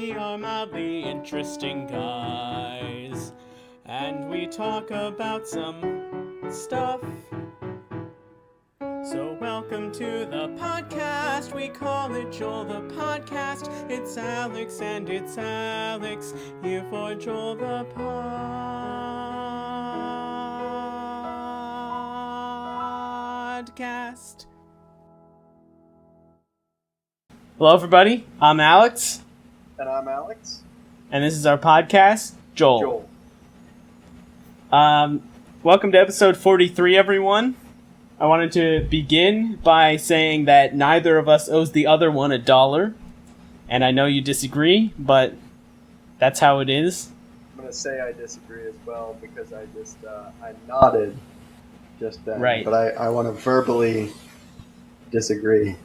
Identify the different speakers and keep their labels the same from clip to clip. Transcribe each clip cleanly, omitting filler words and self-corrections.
Speaker 1: We are mildly interesting guys, and we talk about some stuff. So welcome to the podcast, we call it Joel the Podcast. It's Alex and it's Alex, here for Joel the Podcast. Hello everybody, I'm Alex.
Speaker 2: And I'm Alex.
Speaker 1: And this is our podcast, Joel. Welcome to episode 43, everyone. I wanted to begin by saying that neither of us owes the other one $1. And I know you disagree, but that's how it is.
Speaker 2: I'm going to say I disagree as well because I nodded just then.
Speaker 1: Right.
Speaker 2: But I want to verbally disagree.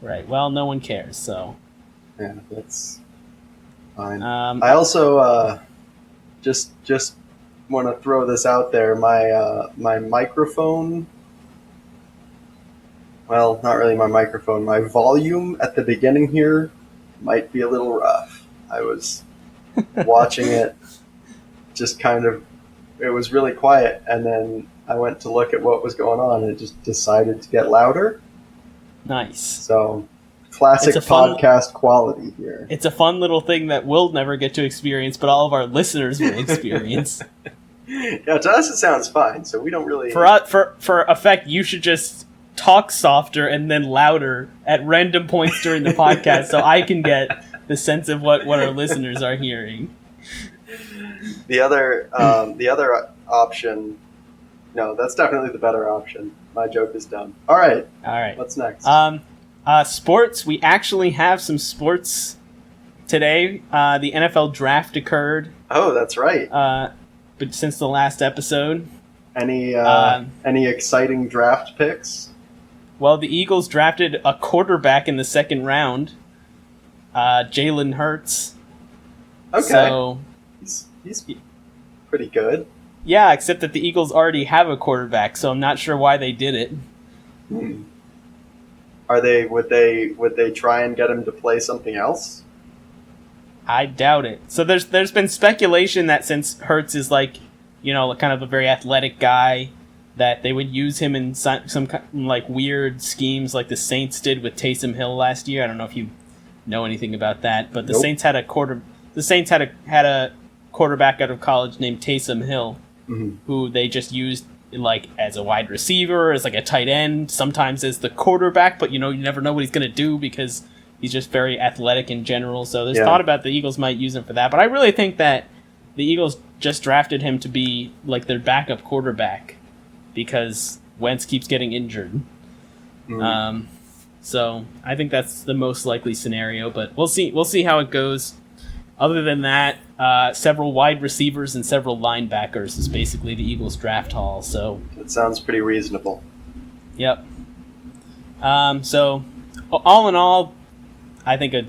Speaker 1: Right. Well, no one cares, so.
Speaker 2: Yeah, that's fine. I also just want to throw this out there. My microphone. Well, not really my microphone. My volume at the beginning here might be a little rough. I was watching it, just kind of. It was really quiet, and then I went to look at what was going on, and it just decided to get louder.
Speaker 1: Nice.
Speaker 2: So, classic podcast quality here.
Speaker 1: It's a fun little thing that we'll never get to experience, but all of our listeners will experience.
Speaker 2: Yeah, to us it sounds fine, so we don't really...
Speaker 1: For effect, you should just talk softer and then louder at random points during the podcast so I can get the sense of what our listeners are hearing.
Speaker 2: The other option... No, that's definitely the better option. My joke is done. All right. What's next?
Speaker 1: Sports. We actually have some sports today. The NFL draft occurred.
Speaker 2: Oh, that's right.
Speaker 1: But since the last episode.
Speaker 2: Any exciting draft picks?
Speaker 1: Well, the Eagles drafted a quarterback in the second round. Jalen Hurts.
Speaker 2: Okay.
Speaker 1: So
Speaker 2: he's pretty good.
Speaker 1: Yeah, except that the Eagles already have a quarterback, so I'm not sure why they did it.
Speaker 2: Would they try and get him to play something else?
Speaker 1: I doubt it. So there's been speculation that since Hurts is like, kind of a very athletic guy, that they would use him in some like weird schemes like the Saints did with Taysom Hill last year. I don't know if you know anything about that, but the
Speaker 2: Nope.
Speaker 1: Saints had a quarterback out of college named Taysom Hill. Mm-hmm. Who they just used like as a wide receiver, as like a tight end, sometimes as the quarterback, but you never know what he's going to do because he's just very athletic in general. So there's thought about the Eagles might use him for that, but I really think that the Eagles just drafted him to be like their backup quarterback because Wentz keeps getting injured. Mm-hmm. So I think that's the most likely scenario, but we'll see how it goes. Other than that, several wide receivers and several linebackers is basically the Eagles draft haul. So
Speaker 2: that sounds pretty reasonable.
Speaker 1: Yep. So all in all, I think a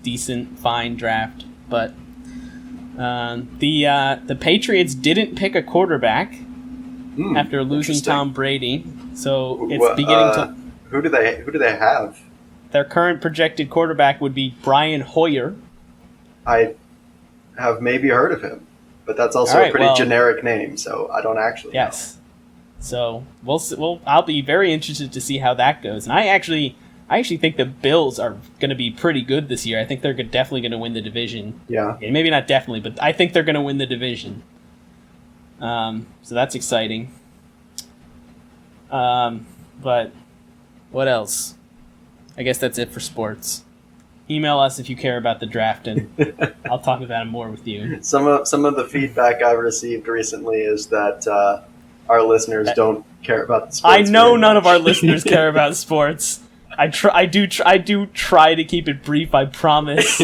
Speaker 1: decent, fine draft. But the Patriots didn't pick a quarterback after losing Tom Brady. So it's beginning to.
Speaker 2: Who do they have?
Speaker 1: Their current projected quarterback would be Brian Hoyer.
Speaker 2: I have maybe heard of him, but that's also a pretty generic name, so I don't actually know.
Speaker 1: Yes. So I'll be very interested to see how that goes. And I actually think the Bills are going to be pretty good this year. I think they're definitely going to win the division.
Speaker 2: Yeah.
Speaker 1: Maybe not definitely, but I think they're going to win the division. So that's exciting. But what else? I guess that's it for sports. Email us if you care about the draft, and I'll talk about it more with you.
Speaker 2: Some of the feedback I've received recently is that our listeners don't care about the sports.
Speaker 1: I know none of our listeners care about sports. I do try to keep it brief, I promise.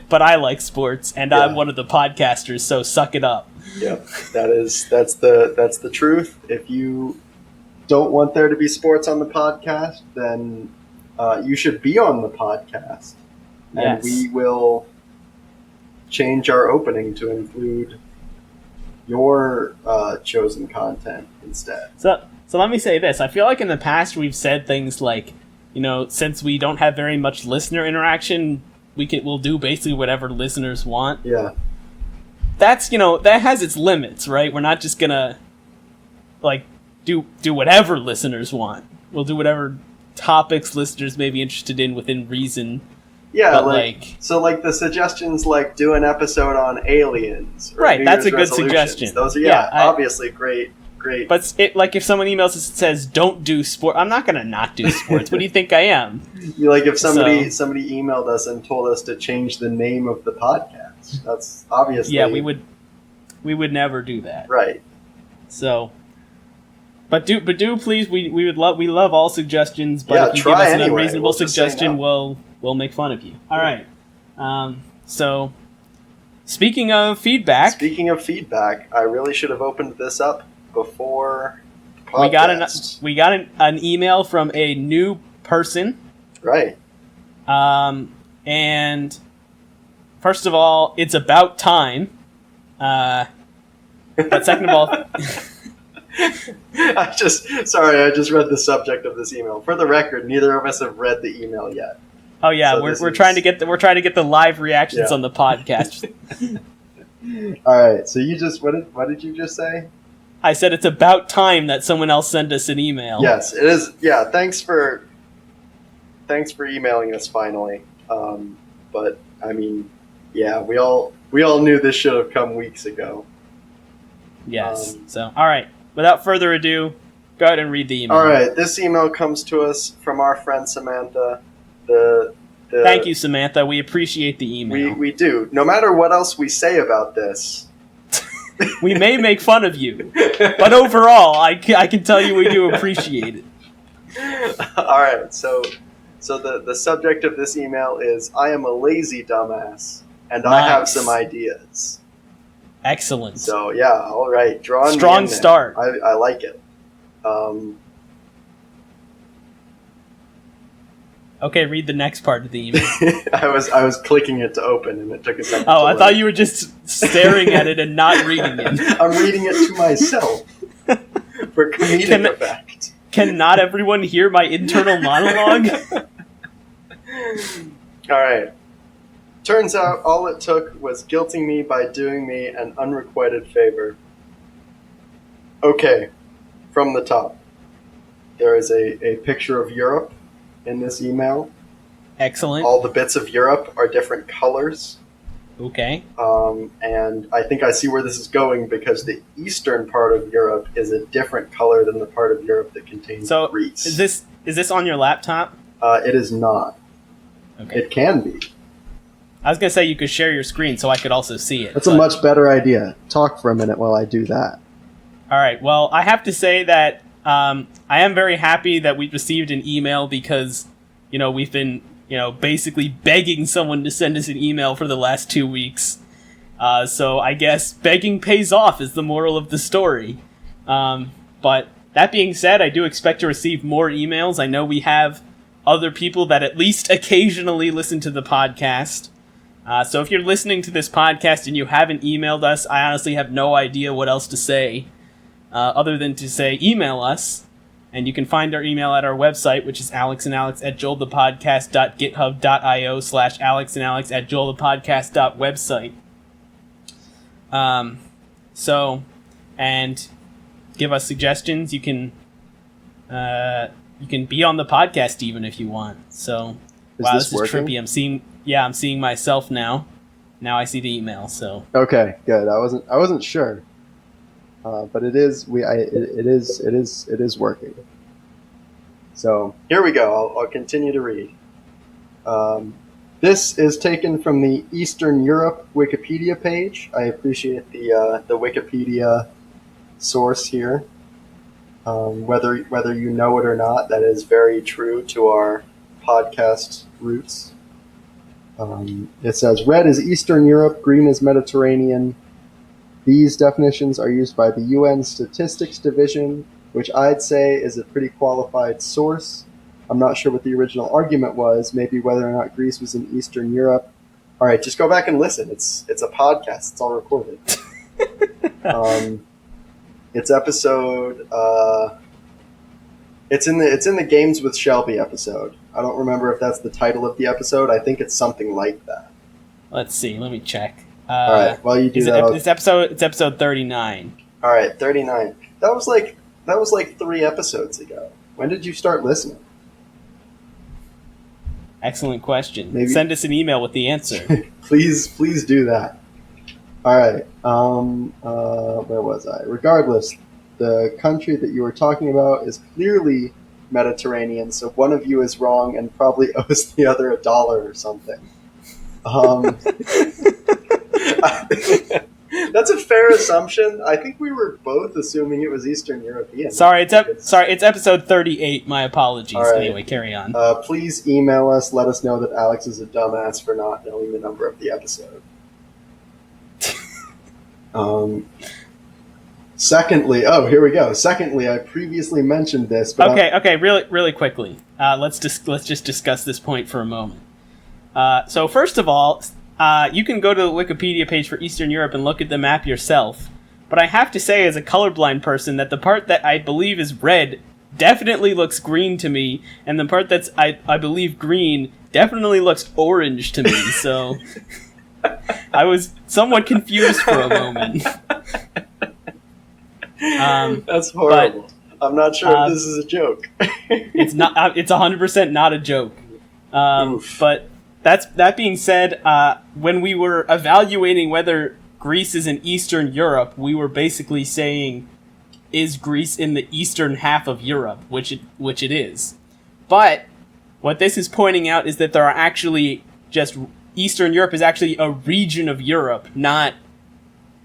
Speaker 1: But I like sports, and I'm one of the podcasters, so suck it up.
Speaker 2: Yep, that's the truth. If you don't want there to be sports on the podcast, then you should be on the podcast, and we will change our opening to include your chosen content instead.
Speaker 1: So let me say this. I feel like in the past we've said things like, since we don't have very much listener interaction, we'll do basically whatever listeners want.
Speaker 2: Yeah.
Speaker 1: That's, that has its limits, right? We're not just gonna like do whatever listeners want. We'll do whatever topics listeners may be interested in within reason.
Speaker 2: Yeah, so the suggestions, like do an episode on aliens. Or
Speaker 1: right,
Speaker 2: New
Speaker 1: that's
Speaker 2: Year's
Speaker 1: a good suggestion.
Speaker 2: Those are obviously great.
Speaker 1: But if someone emails us and says don't do sport, I'm not gonna not do sports. What do you think I am?
Speaker 2: If somebody emailed us and told us to change the name of the podcast, that's obviously
Speaker 1: we would never do that.
Speaker 2: Right.
Speaker 1: So. But do please, we love all suggestions. But if you give us an unreasonable suggestion, we'll make fun of you. All right. So, speaking of feedback,
Speaker 2: I really should have opened this up before the podcast.
Speaker 1: We got an email from a new person.
Speaker 2: Right.
Speaker 1: And first of all, it's about time. But second of all.
Speaker 2: I just read the subject of this email. For the record, neither of us have read the email yet.
Speaker 1: Oh yeah, so we're trying to get the live reactions on the podcast.
Speaker 2: All right, so what did you just say?
Speaker 1: I said it's about time that someone else send us an email.
Speaker 2: Yes, it is. Yeah, thanks for emailing us finally. But I mean, yeah, we all knew this should have come weeks ago.
Speaker 1: Yes. So all right. Without further ado, go ahead and read the email.
Speaker 2: All right, this email comes to us from our friend Samantha.
Speaker 1: Thank you, Samantha. We appreciate the email.
Speaker 2: We do. No matter what else we say about this.
Speaker 1: We may make fun of you, but overall, I can tell you we do appreciate it.
Speaker 2: All right, so the subject of this email is, I am a lazy dumbass, and I have some ideas.
Speaker 1: Excellent.
Speaker 2: So yeah, all right.
Speaker 1: Strong start.
Speaker 2: I like it.
Speaker 1: Okay, read the next part of the email.
Speaker 2: I was clicking it to open, and it took a second.
Speaker 1: Oh, I thought you were just staring at it and not reading it.
Speaker 2: I'm reading it to myself for comedic effect.
Speaker 1: Can not everyone hear my internal monologue?
Speaker 2: All right. Turns out all it took was guilting me by doing me an unrequited favor. Okay, from the top. There is a picture of Europe in this email.
Speaker 1: Excellent.
Speaker 2: All the bits of Europe are different colors.
Speaker 1: Okay.
Speaker 2: And I think I see where this is going because the eastern part of Europe is a different color than the part of Europe that contains Greece.
Speaker 1: Is this on your laptop?
Speaker 2: It is not.
Speaker 1: Okay.
Speaker 2: It can be.
Speaker 1: I was going to say you could share your screen so I could also see it.
Speaker 2: That's a much better idea. Talk for a minute while I do that.
Speaker 1: All right. Well, I have to say that I am very happy that we received an email because, we've been, basically begging someone to send us an email for the last 2 weeks. So I guess begging pays off is the moral of the story. But that being said, I do expect to receive more emails. I know we have other people that at least occasionally listen to the podcast. So if you're listening to this podcast and you haven't emailed us, I honestly have no idea what else to say other than to say email us. And you can find our email at our website, which is alexandalex@joelthepodcast.github.io/alexandalex@joelthepodcast.website. And give us suggestions. You can be on the podcast even if you want. So, this is trippy. I'm seeing myself now. Now I see the email. So
Speaker 2: okay, good. I wasn't sure, but it is working. So here we go. I'll continue to read. This is taken from the Eastern Europe Wikipedia page. I appreciate the Wikipedia source here. Whether you know it or not, that is very true to our podcast roots. It says, red is Eastern Europe, green is Mediterranean. These definitions are used by the UN Statistics Division, which I'd say is a pretty qualified source. I'm not sure what the original argument was, maybe whether or not Greece was in Eastern Europe. All right, just go back and listen. It's a podcast. It's all recorded. It's episode. It's in the Games with Shelby episode. I don't remember if that's the title of the episode. I think it's something like that.
Speaker 1: Let's see. Let me check.
Speaker 2: All right. While you do that,
Speaker 1: it's episode 39.
Speaker 2: All right, 39. That was like 3 episodes ago. When did you start listening?
Speaker 1: Excellent question.
Speaker 2: Maybe.
Speaker 1: Send us an email with the answer.
Speaker 2: Please do that. All right. Where was I? Regardless, the country that you were talking about is clearly Mediterranean, so one of you is wrong and probably owes the other $1 or something. That's a fair assumption. I think we were both assuming it was Eastern European.
Speaker 1: Sorry, it's episode 38. My apologies. Right. Anyway, carry on.
Speaker 2: Please email us. Let us know that Alex is a dumbass for not knowing the number of the episode. Secondly, here we go. Secondly, I previously mentioned this. But
Speaker 1: okay, really quickly. Let's just discuss this point for a moment. So first of all, you can go to the Wikipedia page for Eastern Europe and look at the map yourself. But I have to say, as a colorblind person, that the part that I believe is red definitely looks green to me, and the part that's I believe green definitely looks orange to me. So I was somewhat confused for a moment.
Speaker 2: That's horrible. But, I'm not sure if this is a joke.
Speaker 1: It's not. It's 100% not a joke. But that being said, when we were evaluating whether Greece is in Eastern Europe, we were basically saying, is Greece in the eastern half of Europe, which it is. But what this is pointing out is that there are actually just Eastern Europe is actually a region of Europe, not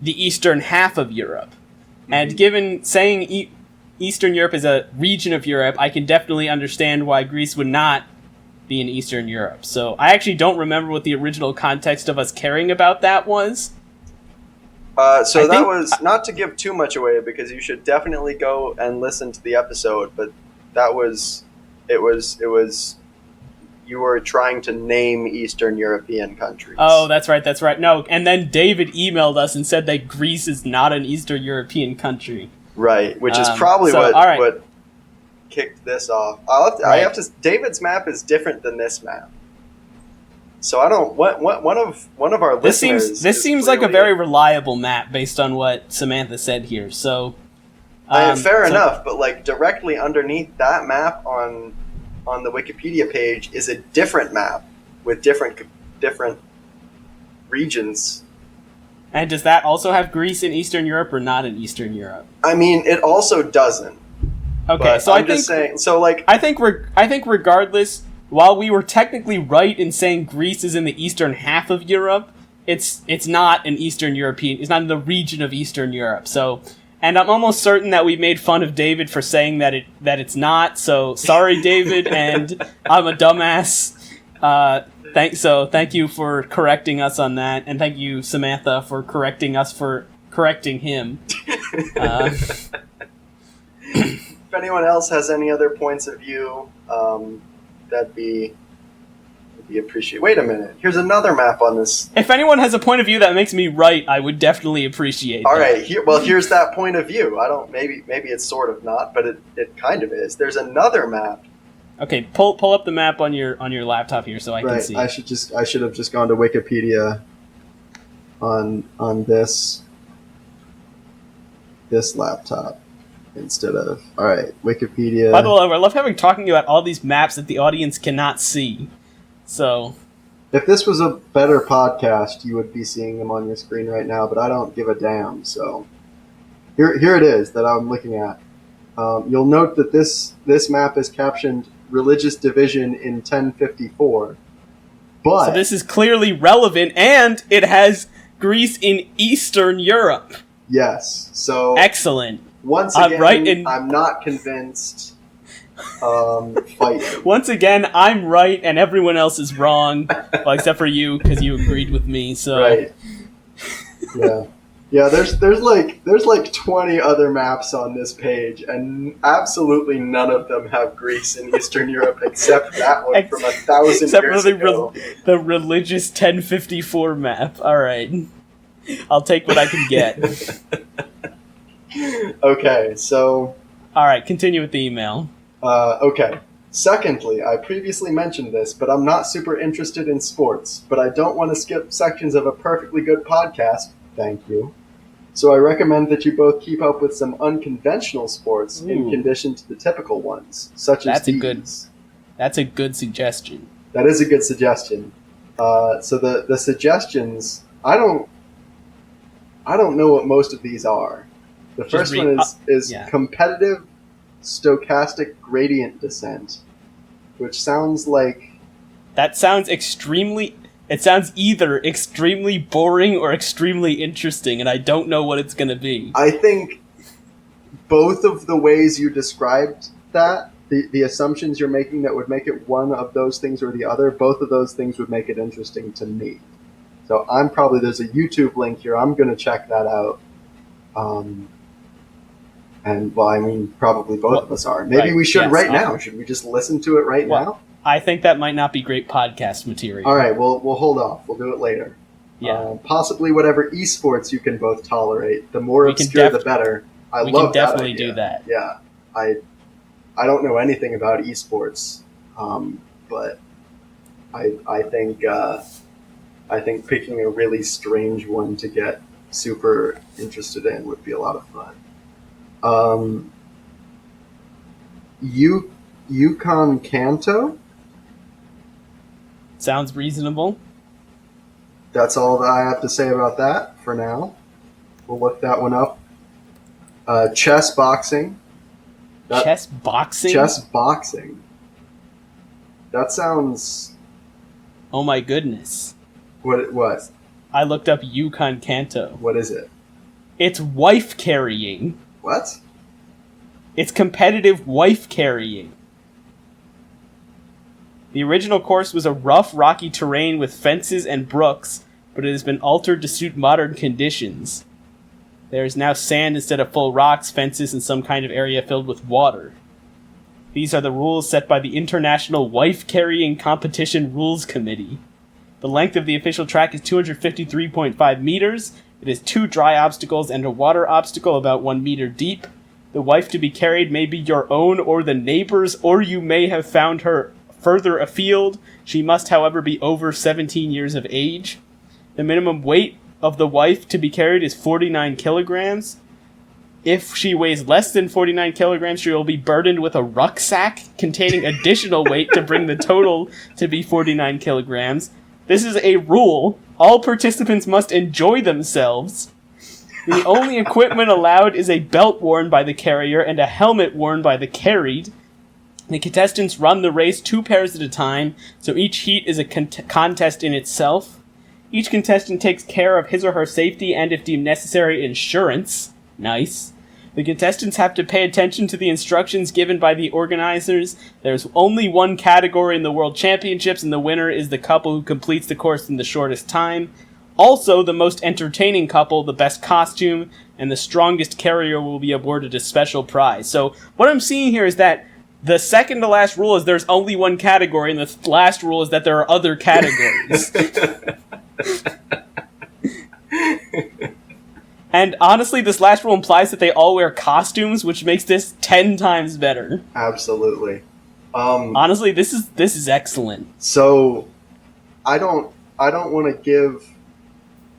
Speaker 1: the eastern half of Europe. Mm-hmm. And given saying Eastern Europe is a region of Europe, I can definitely understand why Greece would not be in Eastern Europe. So I actually don't remember what the original context of us caring about that was.
Speaker 2: That was, not to give too much away, because you should definitely go and listen to the episode, but it was you were trying to name Eastern European countries.
Speaker 1: Oh, that's right. No, and then David emailed us and said that Greece is not an Eastern European country.
Speaker 2: Right, which is probably what kicked this off. David's map is different than this map. So I don't. One of our listeners.
Speaker 1: This seems like a very reliable map based on what Samantha said here. So,
Speaker 2: fair enough. But like directly underneath that map on the Wikipedia page is a different map with different regions.
Speaker 1: And does that also have Greece in Eastern Europe or not in Eastern Europe?
Speaker 2: I mean, it also doesn't.
Speaker 1: Okay, so I'm just saying. So like, I think regardless. While we were technically right in saying Greece is in the eastern half of Europe, it's not an Eastern European. It's not in the region of Eastern Europe. So, and I'm almost certain that we made fun of David for saying that it's not. So sorry, David, and I'm a dumbass. Thank you for correcting us on that, and thank you, Samantha, for correcting us for correcting him.
Speaker 2: If anyone else has any other points of view. That'd be appreciated. Wait a minute. Here's another map on this.
Speaker 1: If anyone has a point of view that makes me right, I would definitely appreciate
Speaker 2: All right. Here's that point of view. Maybe it's sort of not, but it kind of is. There's another map.
Speaker 1: Okay, pull up the map on your laptop here so I can see.
Speaker 2: I should have just gone to Wikipedia on this laptop. Instead of... Alright, Wikipedia...
Speaker 1: By the way, I love talking about all these maps that the audience cannot see. So...
Speaker 2: If this was a better podcast, you would be seeing them on your screen right now, but I don't give a damn, so... Here it is that I'm looking at. You'll note that this map is captioned Religious Division in 1054. But...
Speaker 1: So this is clearly relevant, and it has Greece in Eastern Europe.
Speaker 2: Yes, so...
Speaker 1: Excellent.
Speaker 2: Once again, I'm not convinced. Fight.
Speaker 1: Once again, I'm right and everyone else is wrong, well, except for you because you agreed with me. So
Speaker 2: right. Yeah. There's like 20 other maps on this page, and absolutely none of them have Greece in Eastern Europe except that one from 1,000 years ago.
Speaker 1: The religious 1054 map. All right, I'll take what I can get.
Speaker 2: Okay, so...
Speaker 1: All right, continue with the email.
Speaker 2: Okay, Secondly, I previously mentioned this, but I'm not super interested in sports, but I don't want to skip sections of a perfectly good podcast. Thank you. So I recommend that you both keep up with some unconventional sports in condition to the typical ones, such as these.
Speaker 1: That's a good suggestion.
Speaker 2: That is a good suggestion. So the suggestions, I don't know what most of these are. The first one is competitive stochastic gradient descent, which sounds like...
Speaker 1: That sounds extremely... It sounds either extremely boring or extremely interesting, and I don't know what it's going to be.
Speaker 2: I think both of the ways you described that, the assumptions you're making that would make it one of those things or the other, both of those things would make it interesting to me. So there's a YouTube link here. I'm going to check that out. And, well, I mean, probably both of us are. Maybe we should now. Should we just listen to it now?
Speaker 1: I think that might not be great podcast material.
Speaker 2: All right, we'll hold off. We'll do it later.
Speaker 1: Yeah.
Speaker 2: Possibly whatever esports you can both tolerate. The more obscure, the better. We can
Speaker 1: definitely do that.
Speaker 2: Yeah. I don't know anything about esports, but I think picking a really strange one to get super interested in would be a lot of fun. Yukon Kanto?
Speaker 1: Sounds reasonable.
Speaker 2: That's all that I have to say about that for now. We'll look that one up. Chess boxing.
Speaker 1: Chess boxing?
Speaker 2: Chess boxing. That sounds...
Speaker 1: Oh my goodness.
Speaker 2: What?
Speaker 1: I looked up Yukon Kanto.
Speaker 2: What is it?
Speaker 1: It's wife carrying.
Speaker 2: What?
Speaker 1: It's competitive wife carrying. The original course was a rough, rocky terrain with fences and brooks, but it has been altered to suit modern conditions. There is now sand instead of full rocks, fences, and some kind of area filled with water. These are the rules set by the International Wife Carrying Competition Rules Committee. The length of the official track is 253.5 meters. It has 2 dry obstacles and a water obstacle about 1 meter deep. The wife to be carried may be your own or the neighbor's, or you may have found her further afield. She must, however, be over 17 years of age. The minimum weight of the wife to be carried is 49 kilograms. If she weighs less than 49 kilograms, she will be burdened with a rucksack containing additional weight to bring the total to be 49 kilograms. This is a rule. All participants must enjoy themselves. The only equipment allowed is a belt worn by the carrier and a helmet worn by the carried. The contestants run the race 2 pairs at a time, so each heat is a contest in itself. Each contestant takes care of his or her safety and, if deemed necessary, insurance. Nice. The contestants have to pay attention to the instructions given by the organizers. There's only one category in the World Championships, and the winner is the couple who completes the course in the shortest time. Also, the most entertaining couple, the best costume, and the strongest carrier will be awarded a special prize. So, what I'm seeing here is that the second to last rule is there's only one category, and the last rule is that there are other categories. And honestly, this last rule implies that they all wear costumes, which makes this 10 times better.
Speaker 2: Absolutely.
Speaker 1: Honestly, this is excellent.
Speaker 2: So, I don't want to give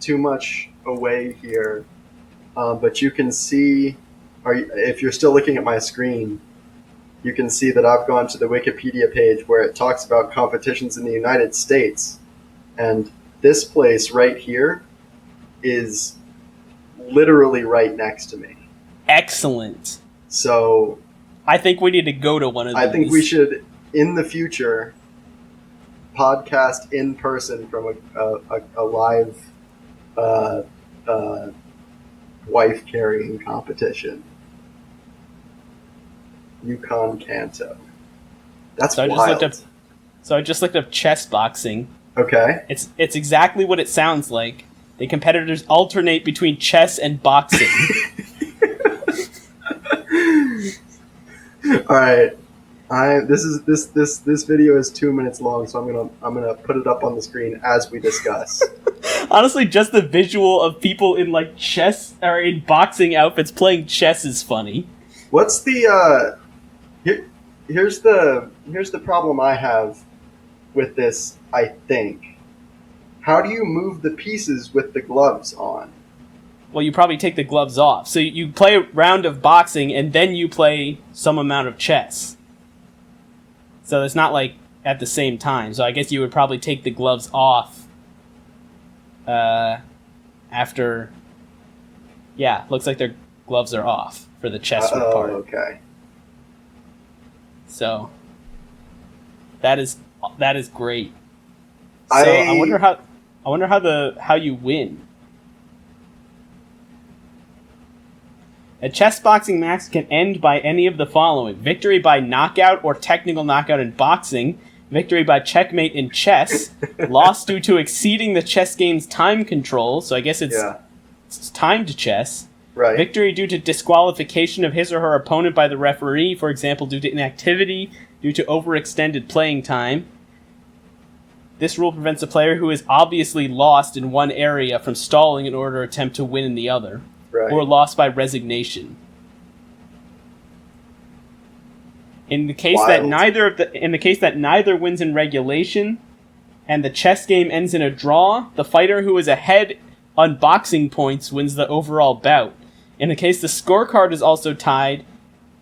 Speaker 2: too much away here, but you can see, if you're still looking at my screen, you can see that I've gone to the Wikipedia page where it talks about competitions in the United States, and this place right here is literally right next to me.
Speaker 1: Excellent.
Speaker 2: So
Speaker 1: I think we need to go to one of these.
Speaker 2: I think we should, in the future, podcast in person from a live wife carrying competition. Yukon Kanto. That's wild.
Speaker 1: I just looked up chess boxing.
Speaker 2: Okay.
Speaker 1: It's exactly what it sounds like. The competitors alternate between chess and boxing.
Speaker 2: All right. This video is 2 minutes long, so I'm gonna put it up on the screen as we discuss.
Speaker 1: Honestly, just the visual of people in like chess or in boxing outfits playing chess is funny.
Speaker 2: What's the here's the problem I have with this. I think, how do you move the pieces with the gloves on?
Speaker 1: Well, you probably take the gloves off. So you play a round of boxing, and then you play some amount of chess. So it's not like at the same time. So I guess you would probably take the gloves off after... Yeah, looks like their gloves are off for the chess part.
Speaker 2: Okay.
Speaker 1: So that is great. So I wonder how you win. A chess boxing match can end by any of the following: victory by knockout or technical knockout in boxing, victory by checkmate in chess, loss due to exceeding the chess game's time control, so I guess it's timed chess,
Speaker 2: right.
Speaker 1: Victory due to disqualification of his or her opponent by the referee, for example, due to inactivity, due to overextended playing time. This rule prevents a player who is obviously lost in one area from stalling in order to attempt to win in the other.
Speaker 2: Right.
Speaker 1: Or lost by resignation. In the case that neither wins in regulation, and the chess game ends in a draw, the fighter who is ahead on boxing points wins the overall bout. In the case the scorecard is also tied,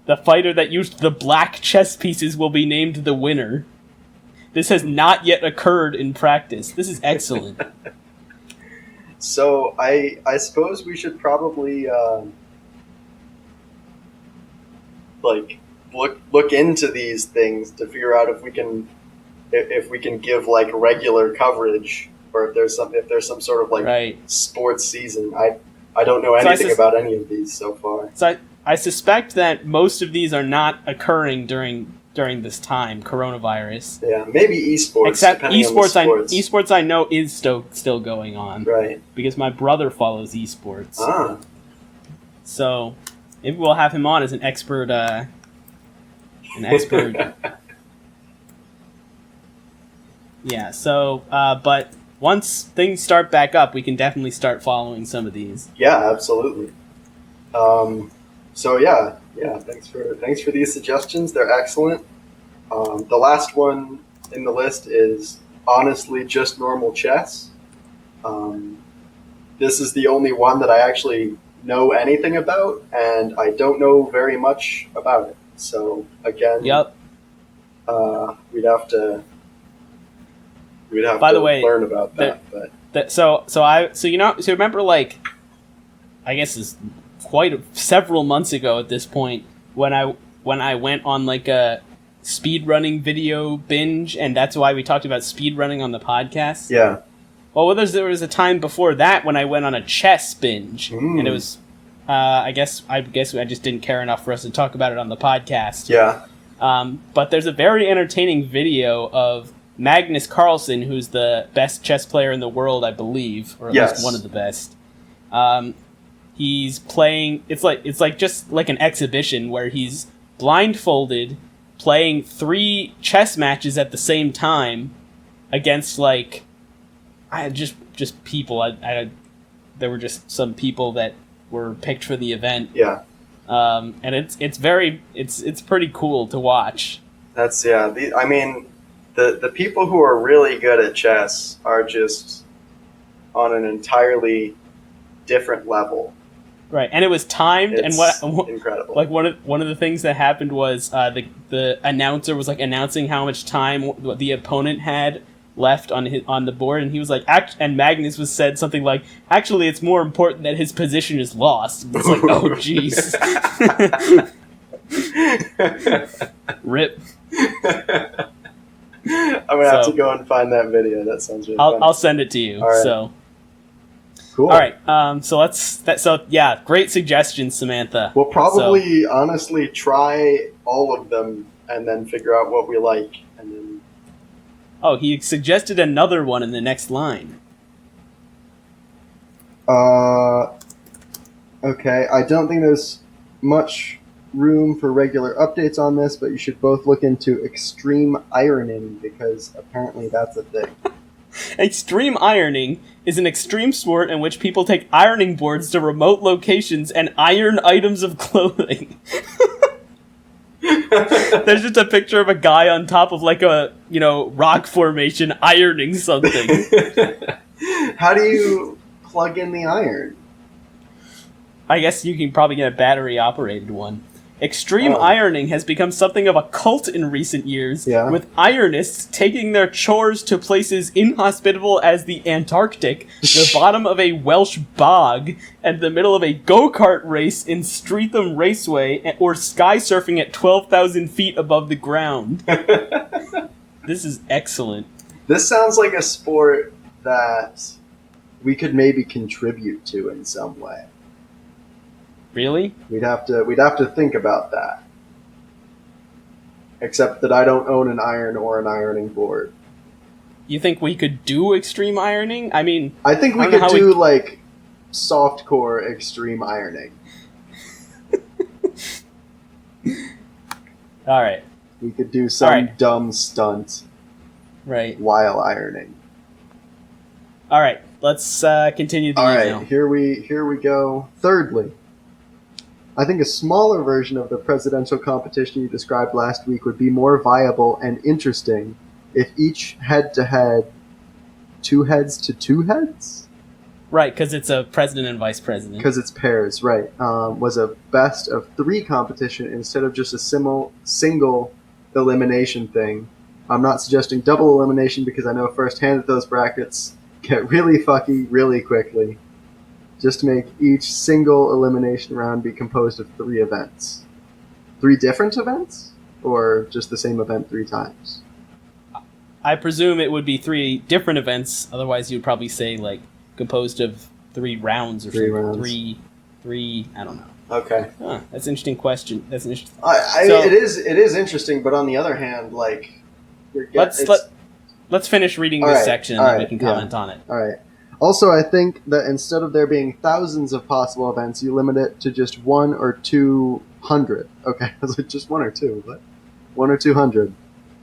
Speaker 1: the fighter that used the black chess pieces will be named the winner. This has not yet occurred in practice. This is excellent.
Speaker 2: So I suppose we should probably look into these things to figure out if we can give like regular coverage, or if there's some sort of like sports season. I don't know anything about any of these so far.
Speaker 1: So I suspect that most of these are not occurring during this time, coronavirus.
Speaker 2: Yeah, maybe esports.
Speaker 1: Except esports I know is still going on.
Speaker 2: Right.
Speaker 1: Because my brother follows esports.
Speaker 2: Ah.
Speaker 1: So maybe we'll have him on as an expert. Yeah. So, but once things start back up, we can definitely start following some of these.
Speaker 2: Yeah, absolutely. So yeah. Thanks for these suggestions. They're excellent. The last one in the list is honestly just normal chess. This is the only one that I actually know anything about, and I don't know very much about it. So again, we'd have to learn about that.
Speaker 1: So remember, like, I guess it's several months ago at this point when I went on like a speedrunning video binge, and that's why we talked about speedrunning on the podcast.
Speaker 2: Yeah.
Speaker 1: Well, there was a time before that when I went on a chess binge, and it was, I guess I just didn't care enough for us to talk about it on the podcast.
Speaker 2: Yeah.
Speaker 1: But there's a very entertaining video of Magnus Carlsen, who's the best chess player in the world, I believe, or at least one of the best. He's playing. It's like just like an exhibition where he's blindfolded, playing 3 chess matches at the same time against like just people. There were just some people that were picked for the event.
Speaker 2: Yeah.
Speaker 1: And it's pretty cool to watch.
Speaker 2: That's I mean, the people who are really good at chess are just on an entirely different level.
Speaker 1: Right, and it was timed, and what
Speaker 2: incredible.
Speaker 1: Like one of the things that happened was the announcer was like announcing how much time the opponent had left on the board, and he was like, and Magnus said something like, "Actually, it's more important that his position is lost." It's like, oh jeez. Rip.
Speaker 2: I'm gonna have to go and find that video. That sounds really fun.
Speaker 1: I'll send it to you.
Speaker 2: All right.
Speaker 1: So.
Speaker 2: Cool.
Speaker 1: All right. So yeah, great suggestions, Samantha.
Speaker 2: We'll probably honestly try all of them and then figure out what we like, and then.
Speaker 1: Oh, he suggested another one in the next line.
Speaker 2: Okay. I don't think there's much room for regular updates on this, but you should both look into extreme ironing, because apparently that's a thing.
Speaker 1: Extreme ironing is an extreme sport in which people take ironing boards to remote locations and iron items of clothing. There's just a picture of a guy on top of like a, rock formation ironing something.
Speaker 2: How do you plug in the iron?
Speaker 1: I guess you can probably get a battery-operated one. Extreme ironing has become something of a cult in recent years, with ironists taking their chores to places inhospitable as the Antarctic, the bottom of a Welsh bog, and the middle of a go-kart race in Streatham Raceway, or sky surfing at 12,000 feet above the ground. This is excellent.
Speaker 2: This sounds like a sport that we could maybe contribute to in some way.
Speaker 1: Really?
Speaker 2: We'd have to think about that. Except that I don't own an iron or an ironing board.
Speaker 1: You think we could do extreme ironing? I mean,
Speaker 2: I think we could do like softcore extreme ironing.
Speaker 1: All right.
Speaker 2: We could do some dumb stunt.
Speaker 1: Right.
Speaker 2: While ironing.
Speaker 1: All right. Let's continue the email.
Speaker 2: All right. Here we go. Thirdly, I think a smaller version of the presidential competition you described last week would be more viable and interesting if each head-to-head, two heads to two heads?
Speaker 1: Right, because it's a president and vice president.
Speaker 2: Because it's pairs, right. Was a best of three competition instead of just a single elimination thing. I'm not suggesting double elimination because I know firsthand that those brackets get really fucky really quickly. Just to make each single elimination round be composed of 3 events. 3 different events? Or just the same event 3 times?
Speaker 1: I presume it would be 3 different events, otherwise you'd probably say, like, composed of 3 rounds or
Speaker 2: 3
Speaker 1: something.
Speaker 2: rounds.
Speaker 1: Three, I don't know.
Speaker 2: Okay.
Speaker 1: That's an interesting question. That's an interesting...
Speaker 2: It is interesting, but on the other hand, like...
Speaker 1: Let's finish reading this section and then we can comment on it.
Speaker 2: Alright. Also, I think that instead of there being thousands of possible events, you limit it to just 1 or 200. Okay, I was like, just 1 or 2, but 1 or 200.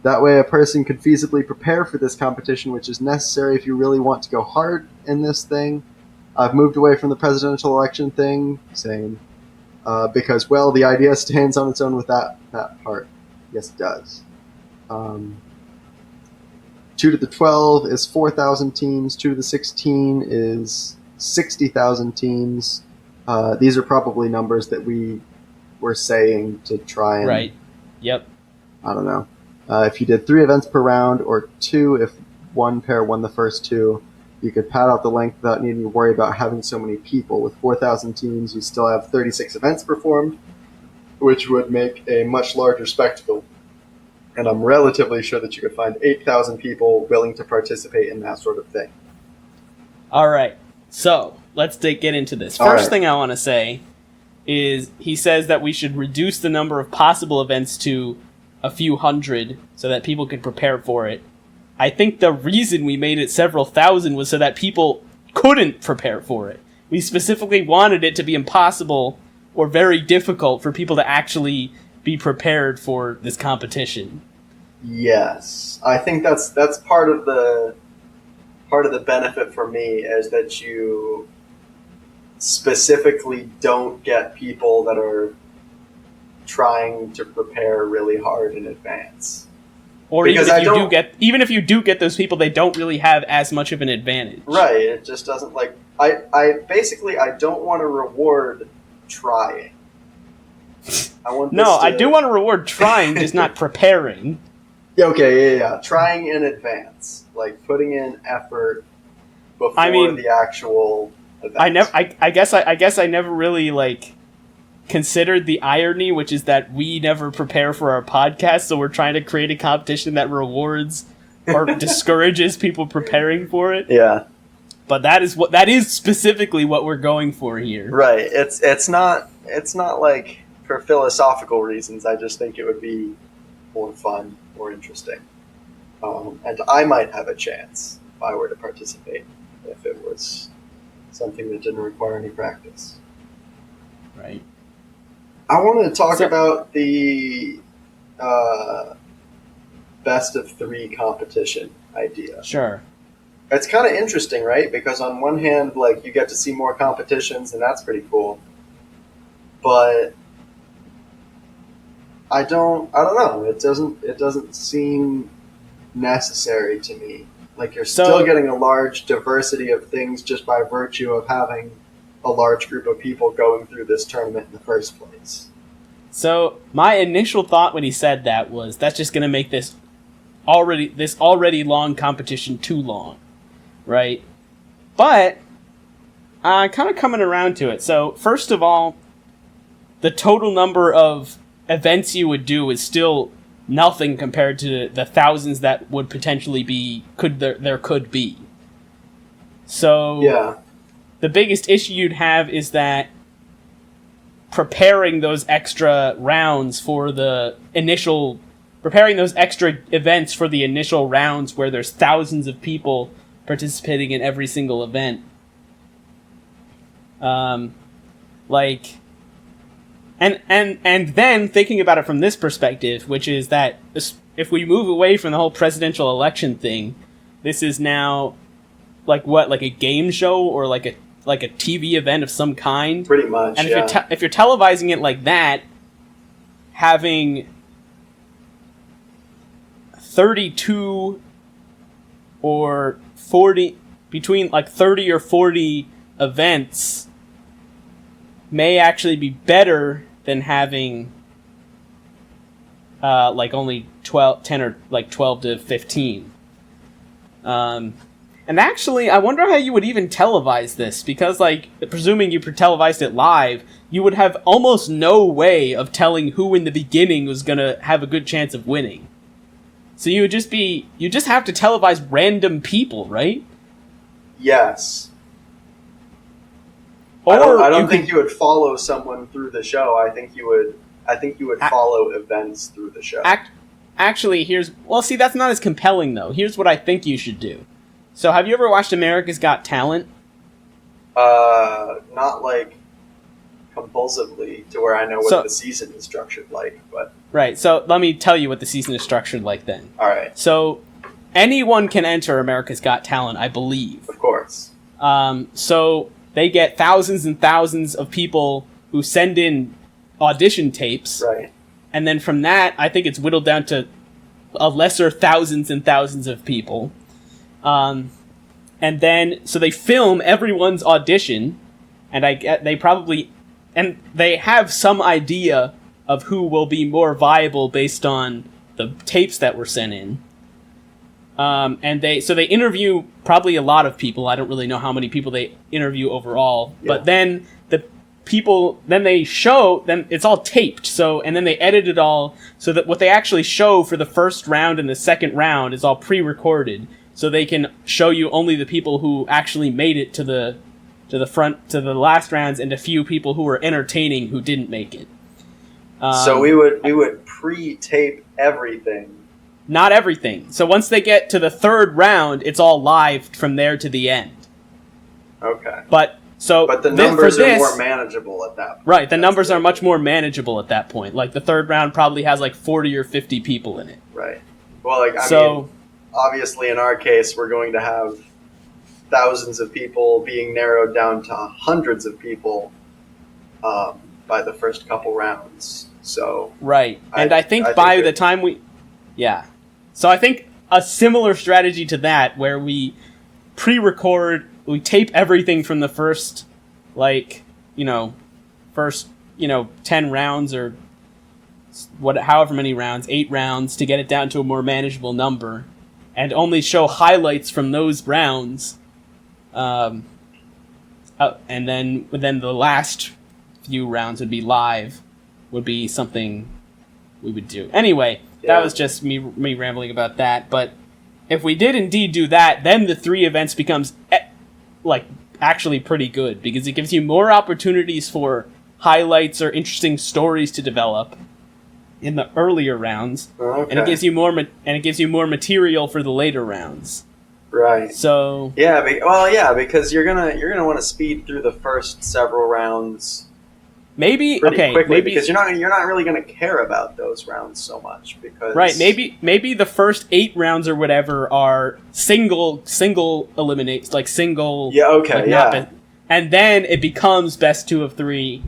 Speaker 2: That way a person could feasibly prepare for this competition, which is necessary if you really want to go hard in this thing. I've moved away from the presidential election thing, same, because, well, the idea stands on its own with that part. Yes, it does. 2 to the 12 is 4,000 teams. 2 to the 16 is 60,000 teams. These are probably numbers that we were saying to try and...
Speaker 1: Right. Yep.
Speaker 2: I don't know. If you did 3 events per round, or 2 if one pair won the first 2, you could pad out the length without needing to worry about having so many people. With 4,000 teams, you still have 36 events performed, which would make a much larger spectacle. And I'm relatively sure that you could find 8,000 people willing to participate in that sort of thing.
Speaker 1: All right. So, let's get into this. First thing I want to say is he says that we should reduce the number of possible events to a few hundred so that people can prepare for it. I think the reason we made it several thousand was so that people couldn't prepare for it. We specifically wanted it to be impossible or very difficult for people to actually be prepared for this competition.
Speaker 2: Yes, I think that's part of the benefit for me is that you specifically don't get people that are trying to prepare really hard in advance.
Speaker 1: Or even if you do get those people, they don't really have as much of an advantage.
Speaker 2: Right, it just doesn't like I don't want to reward trying.
Speaker 1: I do want to reward trying, just not preparing.
Speaker 2: Yeah. Trying in advance, like putting in effort before the actual event.
Speaker 1: I guess I never really like considered the irony, which is that we never prepare for our podcast, so we're trying to create a competition that rewards or discourages people preparing for it.
Speaker 2: Yeah.
Speaker 1: But that is specifically what we're going for here.
Speaker 2: Right. It's not like for philosophical reasons. I just think it would be more fun, more interesting. And I might have a chance if I were to participate if it was something that didn't require any practice.
Speaker 1: Right.
Speaker 2: I want to talk about the best of 3 competition idea.
Speaker 1: Sure.
Speaker 2: It's kind of interesting, right? Because on one hand, like, you get to see more competitions, and that's pretty cool. But I don't know. It doesn't seem necessary to me. Like, you're still getting a large diversity of things just by virtue of having a large group of people going through this tournament in the first place.
Speaker 1: So my initial thought when he said that was, that's just going to make this already long competition too long, right? But kind of coming around to it. So first of all, the total number of events you would do is still nothing compared to the thousands that would potentially be there could be. So
Speaker 2: yeah,
Speaker 1: the biggest issue you'd have is that preparing those extra rounds for the initial, preparing those extra events for the initial rounds where there's thousands of people participating in every single event. And then thinking about it from this perspective, which is that if we move away from the whole presidential election thing, this is now like a game show or like a TV event of some kind.
Speaker 2: Pretty much.
Speaker 1: And if you're televising it like that, having 32 or 40 between like 30 or 40 events may actually be better than having like only 10 or like 12 to 15. And actually, I wonder how you would even televise this, because, like, presuming you televised it live, you would have almost no way of telling who in the beginning was going to have a good chance of winning. So you just have to televise random people, right?
Speaker 2: Yes.
Speaker 1: Or
Speaker 2: I don't think you would follow someone through the show. I think you would follow events through the show.
Speaker 1: Actually, see, that's not as compelling, though. Here's what I think you should do. So, have you ever watched America's Got Talent?
Speaker 2: Not like compulsively to where I know what the season is structured like, but
Speaker 1: right. So let me tell you what the season is structured like then.
Speaker 2: All right.
Speaker 1: So anyone can enter America's Got Talent, I believe.
Speaker 2: Of course.
Speaker 1: So they get thousands and thousands of people who send in audition tapes.
Speaker 2: Right.
Speaker 1: And then from that, I think it's whittled down to a lesser thousands and thousands of people. And then, so they film everyone's audition, and they have some idea of who will be more viable based on the tapes that were sent in. And they interview probably a lot of people. I don't really know how many people they interview overall, but then they show them, it's all taped. And then they edit it all so that what they actually show for the first round and the second round is all pre-recorded. So they can show you only the people who actually made it to the last rounds, and a few people who were entertaining who didn't make it.
Speaker 2: So we would pre-tape everything.
Speaker 1: Not everything. So once they get to the third round, it's all live from there to the end.
Speaker 2: Okay.
Speaker 1: But
Speaker 2: the numbers are more manageable at that point.
Speaker 1: Right, the numbers are much more manageable at that point. Like the third round probably has like 40 or 50 people in it.
Speaker 2: Right. Well, I mean, obviously, in our case, we're going to have thousands of people being narrowed down to hundreds of people by the first couple rounds. So
Speaker 1: right, and I think by the time so I think a similar strategy to that, where we pre-record, we tape everything from the first 10 rounds or however many rounds, 8 rounds, to get it down to a more manageable number, and only show highlights from those rounds, and then the last few rounds would be live, would be something we would do. Anyway, that was just me rambling about that, but if we did indeed do that, then the 3 events becomes actually pretty good, because it gives you more opportunities for highlights or interesting stories to develop in the earlier rounds, and it gives you more material for the later rounds.
Speaker 2: Right.
Speaker 1: So
Speaker 2: because you're gonna want to speed through the first several rounds. Maybe
Speaker 1: quickly,
Speaker 2: because you're not really gonna care about those rounds so much, because
Speaker 1: maybe the first 8 rounds or whatever are single eliminates, like single.
Speaker 2: Yeah. Okay.
Speaker 1: and then it becomes best 2 of 3.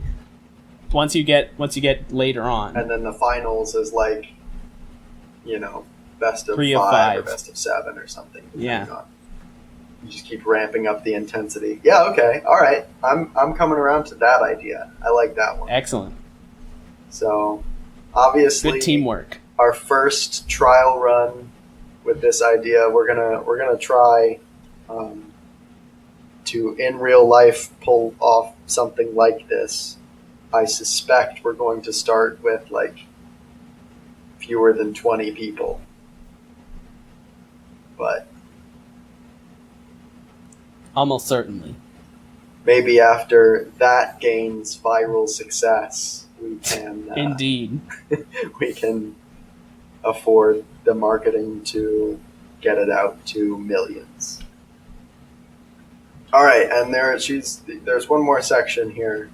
Speaker 1: once you get later on.
Speaker 2: And then the finals is like, best of
Speaker 1: 3 of
Speaker 2: 5
Speaker 1: 5
Speaker 2: or best of 7 or something.
Speaker 1: Yeah.
Speaker 2: You just keep ramping up the intensity. Yeah, okay. All right. I'm coming around to that idea. I like that one.
Speaker 1: Excellent.
Speaker 2: So, obviously,
Speaker 1: good teamwork.
Speaker 2: Our first trial run with this idea, we're gonna try to in real life pull off something like this. I suspect we're going to start with like fewer than 20 people, but
Speaker 1: almost certainly.
Speaker 2: Maybe after that gains viral success, we can
Speaker 1: indeed
Speaker 2: we can afford the marketing to get it out to millions. All right, and there's one more section here.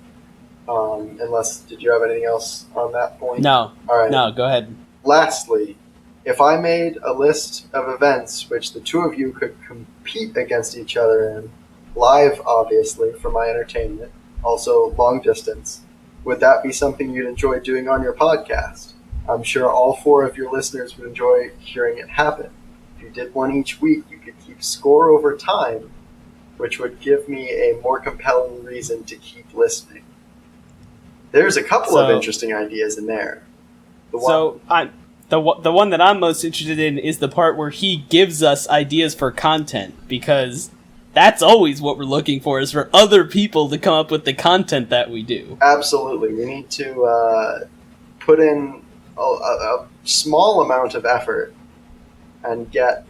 Speaker 2: Unless, did you have anything else on that point?
Speaker 1: No.
Speaker 2: All right.
Speaker 1: No, go ahead.
Speaker 2: Lastly, if I made a list of events which the two of you could compete against each other in, live, obviously, for my entertainment, also long distance, would that be something you'd enjoy doing on your podcast? I'm sure all 4 of your listeners would enjoy hearing it happen. If you did one each week, you could keep score over time, which would give me a more compelling reason to keep listening. There's a couple of interesting ideas in there.
Speaker 1: The one that I'm most interested in is the part where he gives us ideas for content, because that's always what we're looking for, is for other people to come up with the content that we do.
Speaker 2: Absolutely. We need to put in a small amount of effort and get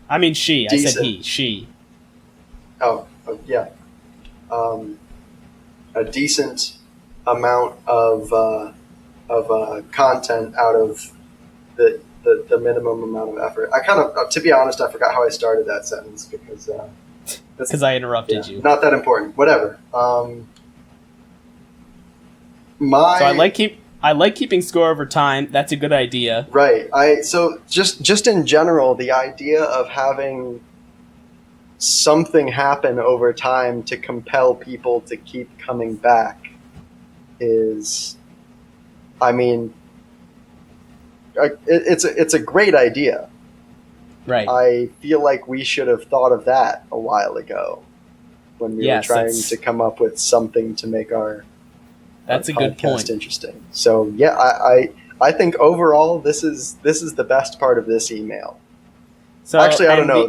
Speaker 1: I mean she.
Speaker 2: Decent.
Speaker 1: I said he. She.
Speaker 2: Oh yeah. A decent amount of content out of the minimum amount of effort. I kind of, to be honest, I forgot how I started that sentence because
Speaker 1: I interrupted you.
Speaker 2: Not that important. Whatever.
Speaker 1: So I like keeping score over time. That's a good idea.
Speaker 2: Right. So just in general, the idea of having something happen over time to compel people to keep coming back is, I mean, it's a great idea.
Speaker 1: Right.
Speaker 2: I feel like we should have thought of that a while ago when we were trying to come up with something to make our
Speaker 1: that's a good point.
Speaker 2: Interesting. So yeah, I think overall this is the best part of this email.
Speaker 1: So
Speaker 2: actually, I don't know,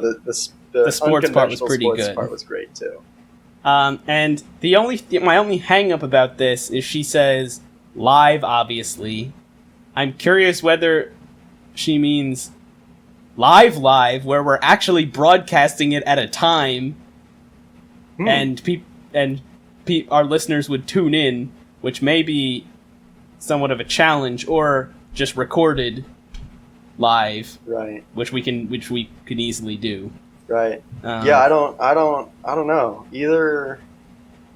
Speaker 2: the
Speaker 1: sports part was pretty good.
Speaker 2: Part was great too.
Speaker 1: And my only hang up about this is she says live, obviously. I'm curious whether she means live, where we're actually broadcasting it at a time, and our listeners would tune in, which may be somewhat of a challenge, or just recorded live,
Speaker 2: right? Which
Speaker 1: we can easily do,
Speaker 2: right? Yeah, I don't know.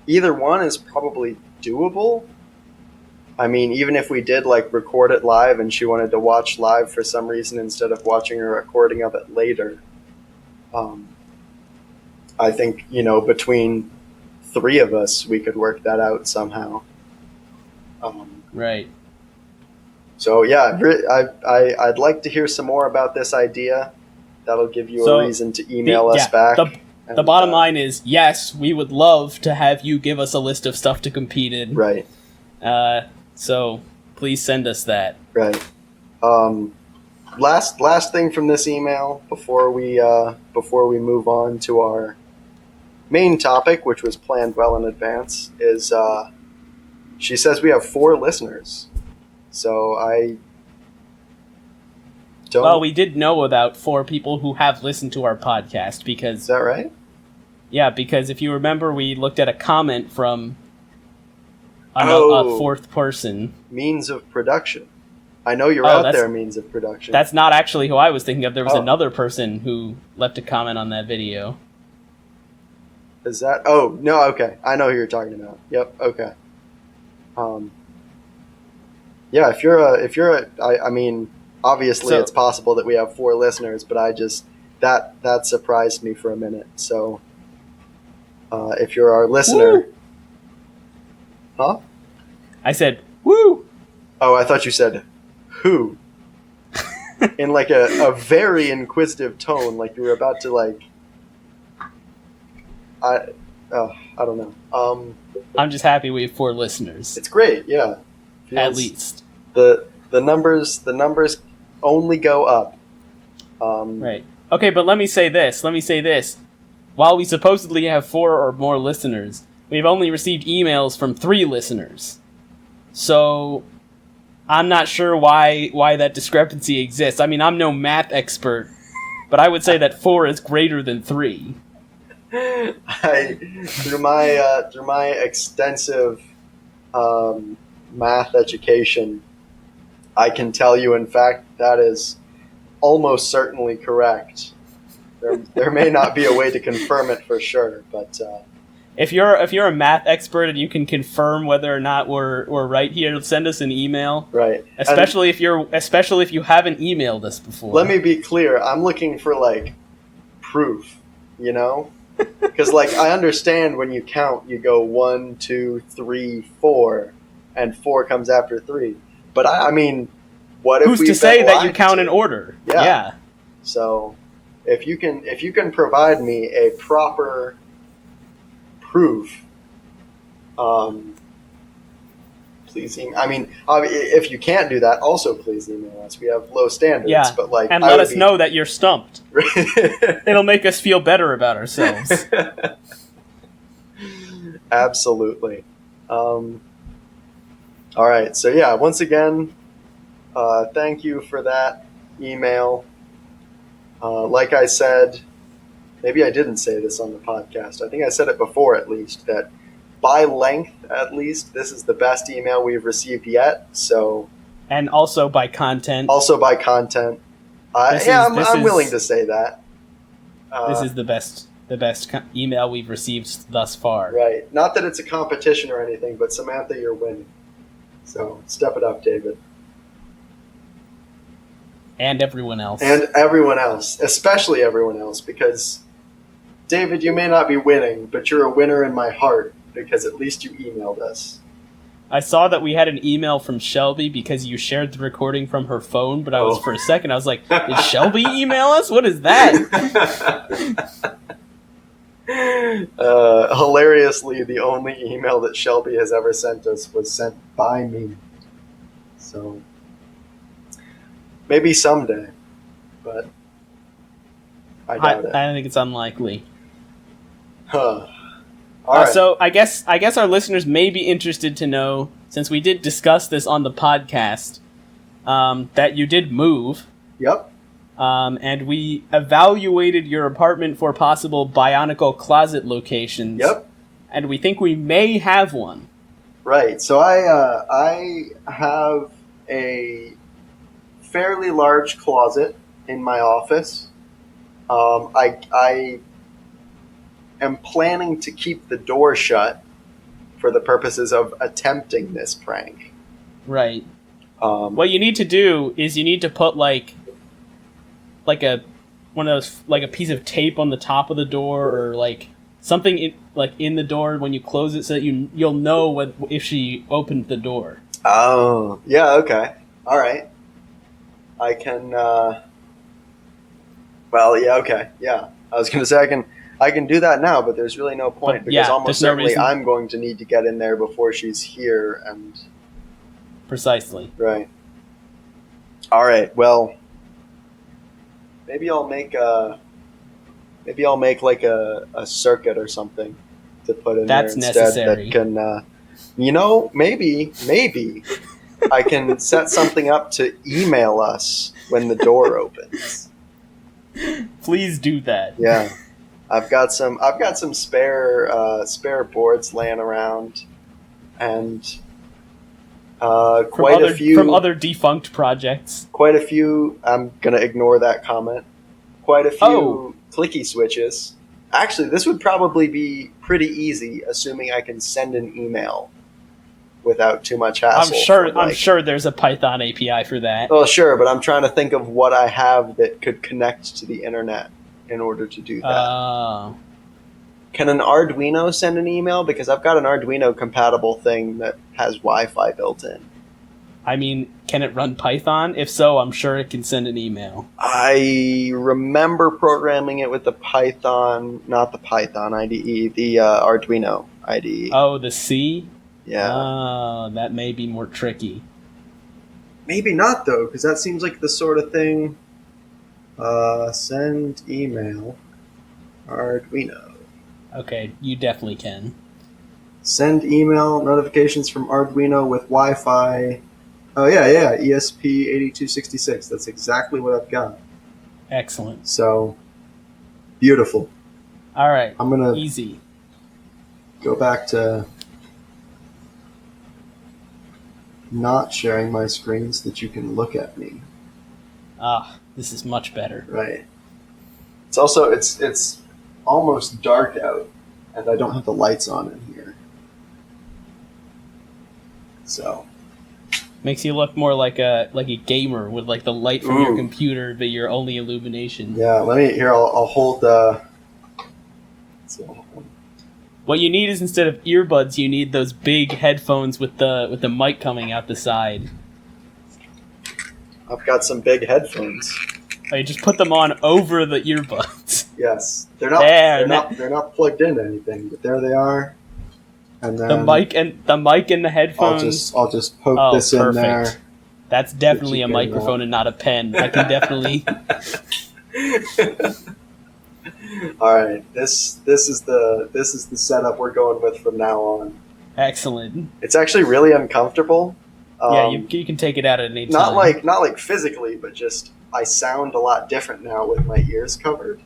Speaker 2: Either one is probably doable. I mean, even if we did like record it live and she wanted to watch live for some reason instead of watching a recording of it later, I think, between 3 of us, we could work that out somehow.
Speaker 1: Right.
Speaker 2: So yeah, I'd like to hear some more about this idea. That'll give you a reason to email us back.
Speaker 1: The bottom line is, yes, we would love to have you give us a list of stuff to compete in.
Speaker 2: Right.
Speaker 1: So please send us that.
Speaker 2: Right. Last thing from this email before we move on to our main topic, which was planned well in advance, is she says we have 4 listeners. So I don't.
Speaker 1: Well, we did know about 4 people who have listened to our podcast because.
Speaker 2: Is that right?
Speaker 1: Yeah, because if you remember, we looked at a comment from a 4th person.
Speaker 2: Means of production. I know you're out there, Means of Production.
Speaker 1: That's not actually who I was thinking of. There was another person who left a comment on that video.
Speaker 2: Is that? Oh, no, okay. I know who you're talking about. Yep, okay. Yeah, I mean, obviously it's possible that we have 4 listeners, but that surprised me for a minute. So, if you're our listener, Huh?
Speaker 1: I said, woo!
Speaker 2: Oh, I thought you said, who? In like a very inquisitive tone, like you were about to like... I don't know.
Speaker 1: I'm just happy we have 4 listeners.
Speaker 2: It's great, yeah.
Speaker 1: At least.
Speaker 2: The numbers only go up.
Speaker 1: Right. Okay, but let me say this. While we supposedly have 4 or more listeners, we've only received emails from 3 listeners. So I'm not sure why that discrepancy exists. I mean, I'm no math expert, but I would say that 4 is greater than 3.
Speaker 2: Through my extensive math education, I can tell you, in fact, that is almost certainly correct. There may not be a way to confirm it for sure, but
Speaker 1: if you're a math expert and you can confirm whether or not we're right here, send us an email.
Speaker 2: Right.
Speaker 1: Especially if you haven't emailed us before.
Speaker 2: Let me be clear. I'm looking for like proof, you know? Because like I understand when you count, you go 1, 2, 3, 4, and 4 comes after 3. But I mean, what if
Speaker 1: who's to say that you count in order? Yeah.
Speaker 2: So if you can provide me a proper proof, please email. I mean, if you can't do that, also please email us. We have low standards, but like,
Speaker 1: and let us know that you're stumped. It'll make us feel better about ourselves.
Speaker 2: Absolutely. All right. So yeah, once again, thank you for that email. Like I said, maybe I didn't say this on the podcast. I think I said it before, at least, that by length, at least, this is the best email we've received yet. So,
Speaker 1: and also by content.
Speaker 2: I'm willing to say that.
Speaker 1: This is the best email we've received thus far.
Speaker 2: Right. Not that it's a competition or anything, but Samantha, you're winning. So step it up, David.
Speaker 1: And everyone else.
Speaker 2: Especially everyone else, because David, you may not be winning, but you're a winner in my heart, because at least you emailed us.
Speaker 1: I saw that we had an email from Shelby because you shared the recording from her phone, but for a second I was like, did Shelby email us? What is that?
Speaker 2: Hilariously, the only email that Shelby has ever sent us was sent by me. So maybe someday, but I doubt it.
Speaker 1: I think it's unlikely.
Speaker 2: Huh. All right.
Speaker 1: So I guess our listeners may be interested to know, since we did discuss this on the podcast, that you did move.
Speaker 2: Yep.
Speaker 1: And we evaluated your apartment for possible Bionic Closet locations.
Speaker 2: Yep.
Speaker 1: And we think we may have one.
Speaker 2: Right. So I have a fairly large closet in my office. I am planning to keep the door shut for the purposes of attempting this prank.
Speaker 1: Right. What you need to do is you need to put like a one of those, like a piece of tape on the top of the door, or like something in the door when you close it, so that you'll know if she opened the door.
Speaker 2: Oh, yeah, okay. All right. I can well, yeah, okay. Yeah. I was going to say I can do that now, but there's really no point, because almost certainly I'm going to need to get in there before she's here. And
Speaker 1: precisely.
Speaker 2: Right. All right. Well, maybe I'll make like a circuit or something to put in there instead.
Speaker 1: Necessary.
Speaker 2: That can, maybe I can set something up to email us when the door opens.
Speaker 1: Please do that.
Speaker 2: Yeah. I've got some spare boards laying around, and quite a few
Speaker 1: from other defunct projects.
Speaker 2: Quite a few. I'm gonna ignore that comment. Quite a few clicky switches. Actually, this would probably be pretty easy, assuming I can send an email without too much hassle.
Speaker 1: I'm sure there's a Python API for that.
Speaker 2: Well, sure, but I'm trying to think of what I have that could connect to the internet in order to do that. Can an Arduino send an email? Because I've got an Arduino compatible thing that has Wi-Fi built in.
Speaker 1: I mean, can it run Python? If so, I'm sure it can send an email.
Speaker 2: I remember programming it with the Python, not the Python IDE, the Arduino IDE.
Speaker 1: Oh, the C?
Speaker 2: Yeah.
Speaker 1: Oh, that may be more tricky.
Speaker 2: Maybe not, though, because that seems like the sort of thing... send email Arduino.
Speaker 1: Okay, you definitely can.
Speaker 2: Send email notifications from Arduino with Wi-Fi. Oh, yeah, ESP8266. That's exactly what I've got.
Speaker 1: Excellent.
Speaker 2: So, beautiful.
Speaker 1: All right.
Speaker 2: I'm going to
Speaker 1: easy.
Speaker 2: Go back to not sharing my screen so that you can look at me.
Speaker 1: Ah, this is much better.
Speaker 2: Right. It's also, it's almost dark out, and I don't have the lights on in here. So...
Speaker 1: Makes you look more like a gamer with like the light from your computer, but your only illumination.
Speaker 2: Yeah, I'll hold
Speaker 1: What you need is, instead of earbuds, you need those big headphones with the mic coming out the side.
Speaker 2: I've got some big headphones.
Speaker 1: Oh, you just put them on over the earbuds.
Speaker 2: Yes. They're not plugged into anything, but there they are. And then
Speaker 1: the mic and the headphones.
Speaker 2: I'll just poke this in there.
Speaker 1: That's definitely a microphone and not a pen. I can definitely.
Speaker 2: All right, this is the setup we're going with from now on.
Speaker 1: Excellent.
Speaker 2: It's actually really uncomfortable.
Speaker 1: Yeah, you can take it out at any time.
Speaker 2: Not like physically, but just I sound a lot different now with my ears covered.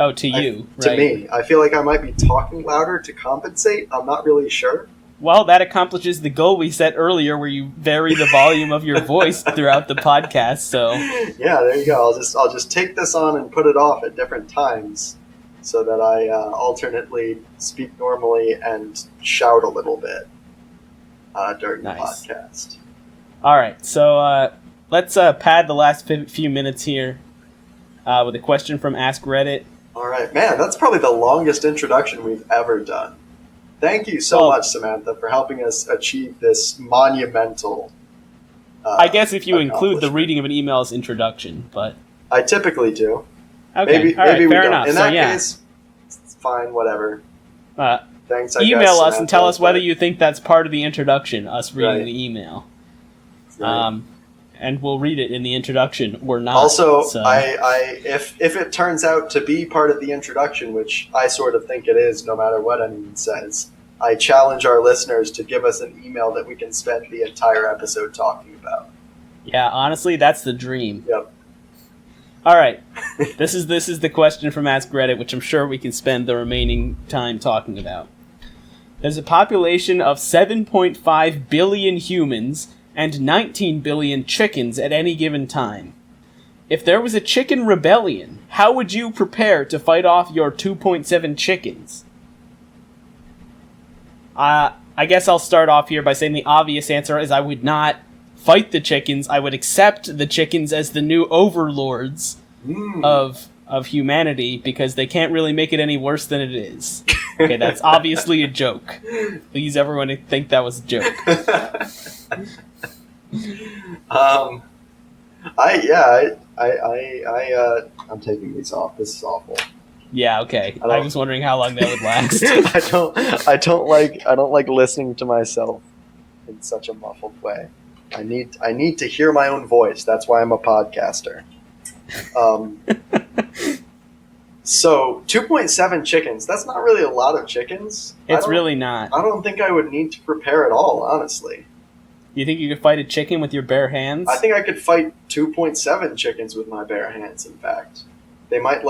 Speaker 1: Oh, to you,
Speaker 2: right? To me. I feel like I might be talking louder to compensate. I'm not really sure.
Speaker 1: Well, that accomplishes the goal we set earlier, where you vary the volume of your voice throughout the podcast. So
Speaker 2: yeah, there you go. I'll just take this on and put it off at different times, so that I alternately speak normally and shout a little bit during the podcast.
Speaker 1: All right, so let's pad the last few minutes here with a question from Ask Reddit.
Speaker 2: All right, man, that's probably the longest introduction we've ever done. Thank you so much, Samantha, for helping us achieve this monumental
Speaker 1: I guess if you include the reading of an email as introduction, but...
Speaker 2: I typically do.
Speaker 1: Okay, maybe we
Speaker 2: fair
Speaker 1: don't. Enough.
Speaker 2: In that case, it's fine, whatever. Thanks, I
Speaker 1: email
Speaker 2: guess,
Speaker 1: us
Speaker 2: Samantha,
Speaker 1: and tell us whether you think that's part of the introduction, us reading the email.
Speaker 2: Right.
Speaker 1: And we'll read it in the introduction or not.
Speaker 2: Also,
Speaker 1: so.
Speaker 2: if it turns out to be part of the introduction, which I sort of think it is, no matter what anyone says, I challenge our listeners to give us an email that we can spend the entire episode talking about.
Speaker 1: Yeah, honestly, that's the dream.
Speaker 2: Yep.
Speaker 1: All right, this is the question from Ask Reddit, which I'm sure we can spend the remaining time talking about. There's a population of 7.5 billion humans and 19 billion chickens at any given time. If there was a chicken rebellion, how would you prepare to fight off your 2.7 chickens? I guess I'll start off here by saying the obvious answer is I would not fight the chickens. I would accept the chickens as the new overlords of humanity, because they can't really make it any worse than it is. Okay, that's obviously a joke. Please, everyone, think that was a joke.
Speaker 2: I'm taking these off. This is awful.
Speaker 1: Yeah, okay. I was wondering how long that would last.
Speaker 2: I don't like listening to myself in such a muffled way. I need to hear my own voice. That's why I'm a podcaster. So 2.7 chickens. That's not really a lot of chickens.
Speaker 1: It's really not.
Speaker 2: I don't think I would need to prepare at all, honestly.
Speaker 1: You think you could fight a chicken with your bare hands?
Speaker 2: I think I could fight 2.7 chickens with my bare hands, in fact. They might,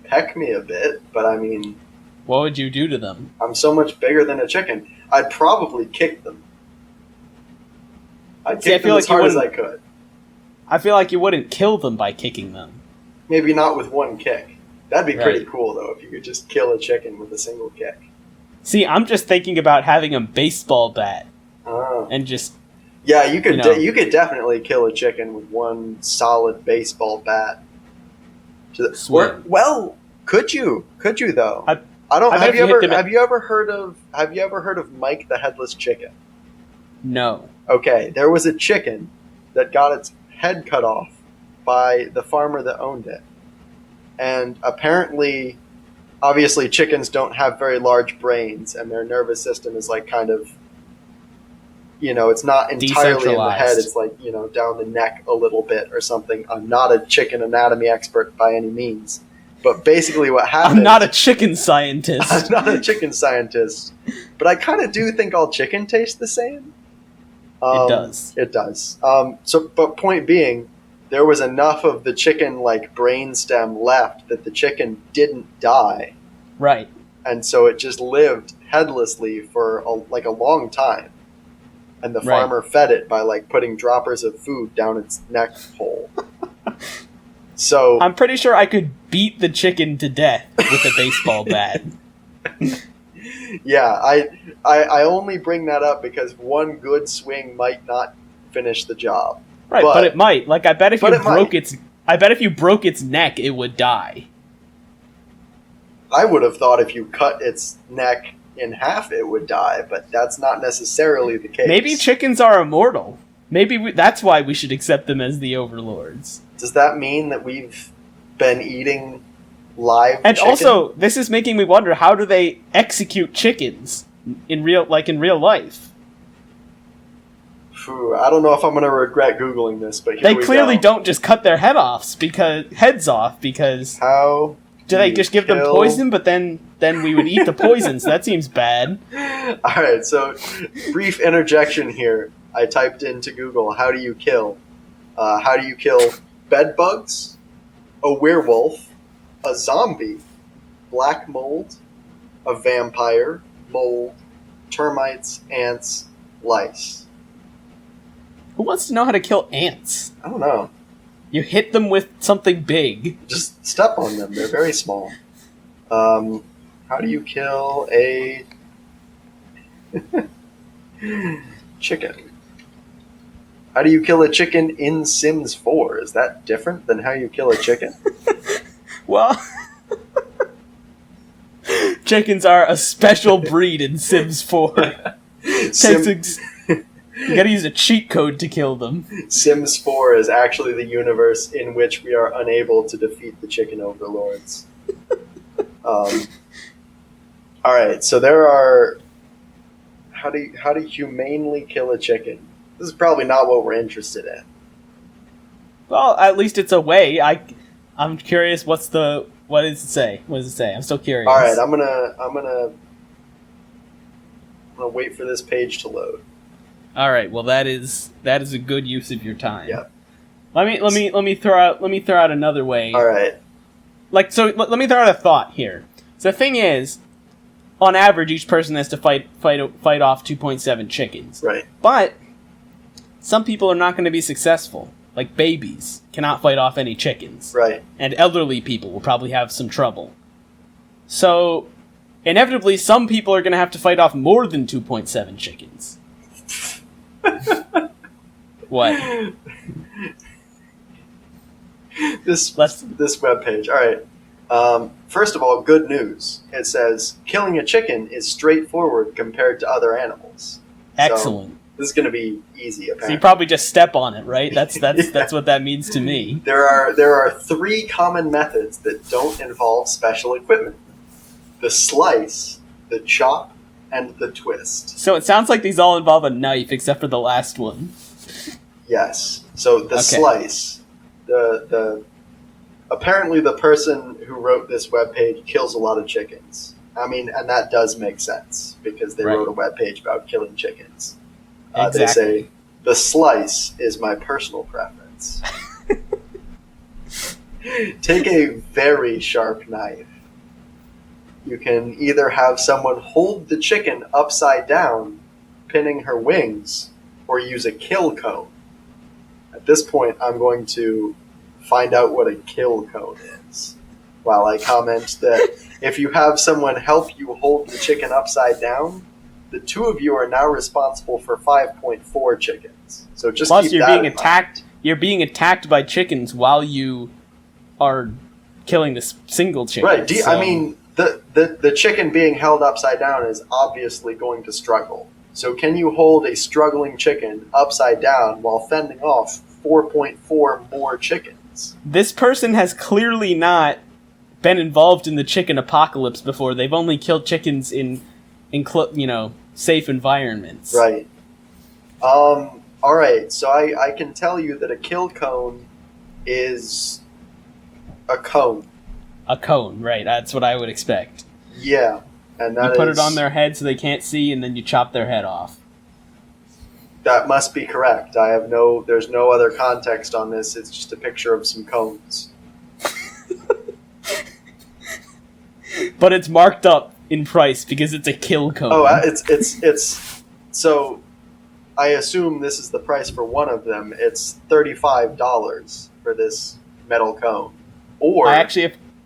Speaker 2: peck me a bit, but I mean...
Speaker 1: What would you do to them?
Speaker 2: I'm so much bigger than a chicken. I'd probably kick them. I'd kick them as hard as I could.
Speaker 1: I feel like you wouldn't kill them by kicking them.
Speaker 2: Maybe not with one kick. That'd be pretty cool, though, if you could just kill a chicken with a single kick.
Speaker 1: See, I'm just thinking about having a baseball bat. And just...
Speaker 2: Yeah, you could you could definitely kill a chicken with one solid baseball bat. Well, could you? Could you, though? I don't.
Speaker 1: I bet
Speaker 2: Have
Speaker 1: if you hit them
Speaker 2: have you ever heard of Mike the Headless Chicken?
Speaker 1: No.
Speaker 2: Okay, there was a chicken that got its head cut off by the farmer that owned it, and apparently, obviously, chickens don't have very large brains, and their nervous system is like kind of, it's not entirely in the head. It's like, down the neck a little bit or something. I'm not a chicken anatomy expert by any means. But basically what happened...
Speaker 1: I'm not a chicken scientist.
Speaker 2: I'm not a chicken scientist. But I kind of do think all chicken tastes the same.
Speaker 1: It does.
Speaker 2: It does. But point being, there was enough of the chicken, like, brainstem left that the chicken didn't die.
Speaker 1: Right.
Speaker 2: And so it just lived headlessly for, a long time. And the farmer fed it by, like, putting droppers of food down its neck hole. So
Speaker 1: I'm pretty sure I could beat the chicken to death with a baseball bat.
Speaker 2: Yeah, I only bring that up because one good swing might not finish the job.
Speaker 1: Right, but it might. Like, I bet if you broke its neck, it would die.
Speaker 2: I would have thought if you cut its neck in half, it would die, but that's not necessarily the case.
Speaker 1: Maybe chickens are immortal. Maybe that's why we should accept them as the overlords.
Speaker 2: Does that mean that we've been eating live
Speaker 1: and
Speaker 2: chicken?
Speaker 1: Also, this is making me wonder, how do they execute chickens in real life?
Speaker 2: I don't know if I'm going to regret Googling this, but
Speaker 1: they clearly don't just cut their heads off because
Speaker 2: how
Speaker 1: do they just give them poison, but then we would eat the poison, so that seems bad.
Speaker 2: Alright, so brief interjection here. I typed into Google, how do you kill bed bugs, a werewolf, a zombie, black mold, a vampire, mold, termites, ants, lice.
Speaker 1: Who wants to know how to kill ants?
Speaker 2: I don't know.
Speaker 1: You hit them with something big.
Speaker 2: Just step on them. They're very small. How do you kill a chicken? How do you kill a chicken in Sims 4? Is that different than how you kill a chicken?
Speaker 1: Well, chickens are a special breed in Sims 4. You gotta use a cheat code to kill them.
Speaker 2: Sims 4 is actually the universe in which we are unable to defeat the chicken overlords. Alright, so there are... How do you humanely kill a chicken? This is probably not what we're interested in.
Speaker 1: Well, at least it's a way. I'm curious. What does it say? What does it say? I'm still curious.
Speaker 2: All right, I'm gonna wait for this page to load.
Speaker 1: All right. Well, that is a good use of your time.
Speaker 2: Yeah.
Speaker 1: Let me throw out another way.
Speaker 2: All right.
Speaker 1: Let me throw out a thought here. So the thing is, on average, each person has to fight off 2.7 chickens.
Speaker 2: Right.
Speaker 1: But some people are not going to be successful. Like babies cannot fight off any chickens.
Speaker 2: Right.
Speaker 1: And elderly people will probably have some trouble. So, inevitably, some people are going to have to fight off more than 2.7 chickens. What?
Speaker 2: This webpage. All right. First of all, good news. It says killing a chicken is straightforward compared to other animals.
Speaker 1: Excellent.
Speaker 2: So, this is going to be easy, apparently.
Speaker 1: So you probably just step on it, right? That's what that means to me.
Speaker 2: There are 3 common methods that don't involve special equipment: the slice, the chop, and the twist.
Speaker 1: So it sounds like these all involve a knife, except for the last one.
Speaker 2: Yes. So the slice, apparently the person who wrote this webpage kills a lot of chickens. I mean, and that does make sense because they wrote a webpage about killing chickens. Exactly. They say, the slice is my personal preference. Take a very sharp knife. You can either have someone hold the chicken upside down, pinning her wings, or use a kill cone. At this point, I'm going to find out what a kill cone is, while I comment that if you have someone help you hold the chicken upside down, the 2 of you are now responsible for 5.4 chickens. So just
Speaker 1: plus,
Speaker 2: keep
Speaker 1: you're
Speaker 2: that
Speaker 1: being
Speaker 2: in
Speaker 1: attacked.
Speaker 2: mind.
Speaker 1: You're being attacked by chickens while you are killing this single chicken.
Speaker 2: Right. I mean, the chicken being held upside down is obviously going to struggle. So can you hold a struggling chicken upside down while fending off 4.4 more chickens?
Speaker 1: This person has clearly not been involved in the chicken apocalypse before. They've only killed chickens in safe environments.
Speaker 2: Right. All right. So I can tell you that a kill cone is a cone.
Speaker 1: A cone, right? That's what I would expect.
Speaker 2: Yeah, and that
Speaker 1: you put it on their head so they can't see, and then you chop their head off.
Speaker 2: That must be correct. There's no other context on this. It's just a picture of some cones.
Speaker 1: But it's marked up in price because it's a kill cone.
Speaker 2: Oh, it's so. I assume this is the price for one of them. It's $35 for this metal cone, or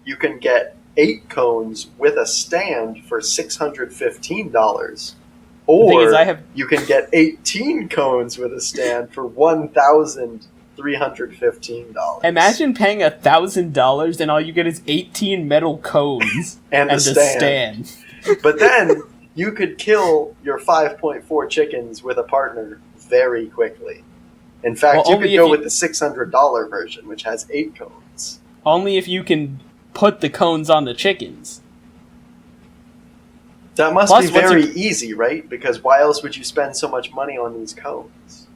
Speaker 2: you can get 8 cones with a stand for $615. Or you can get 18 cones with a stand for $1,315.
Speaker 1: Imagine paying $1,000 and all you get is 18 metal cones
Speaker 2: and a stand. But then you could kill your 5.4 chickens with a partner very quickly. In fact, you could go with the $600 version, which has 8 cones.
Speaker 1: Only if you can put the cones on the chickens.
Speaker 2: That must be very easy, right? Because why else would you spend so much money on these cones?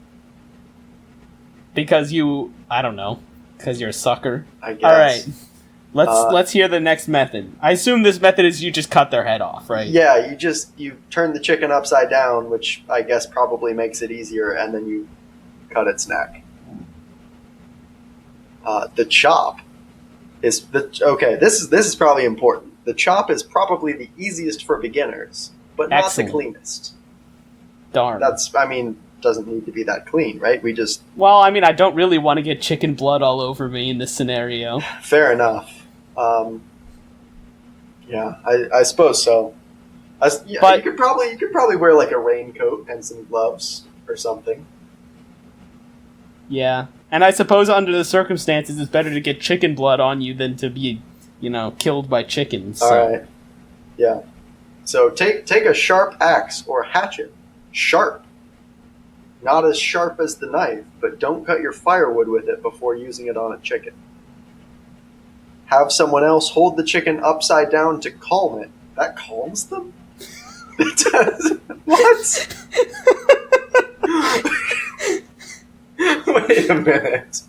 Speaker 1: Because I don't know. Because you're a sucker.
Speaker 2: I guess.
Speaker 1: Alright. Let's hear the next method. I assume this method is you just cut their head off, right?
Speaker 2: Yeah, you turn the chicken upside down, which I guess probably makes it easier, and then you cut its neck. The chop is this is probably important. The chop is probably the easiest for beginners, but not the cleanest.
Speaker 1: Darn.
Speaker 2: Doesn't need to be that clean, right?
Speaker 1: I don't really want to get chicken blood all over me in this scenario.
Speaker 2: Fair enough. Yeah, I suppose so. But you could probably wear like a raincoat and some gloves or something.
Speaker 1: Yeah, and I suppose under the circumstances, it's better to get chicken blood on you than to be, killed by chickens. So.
Speaker 2: All right. Yeah. So take a sharp axe or hatchet. Sharp. Not as sharp as the knife, but don't cut your firewood with it before using it on a chicken. Have someone else hold the chicken upside down to calm it. That calms them? What? Wait a minute.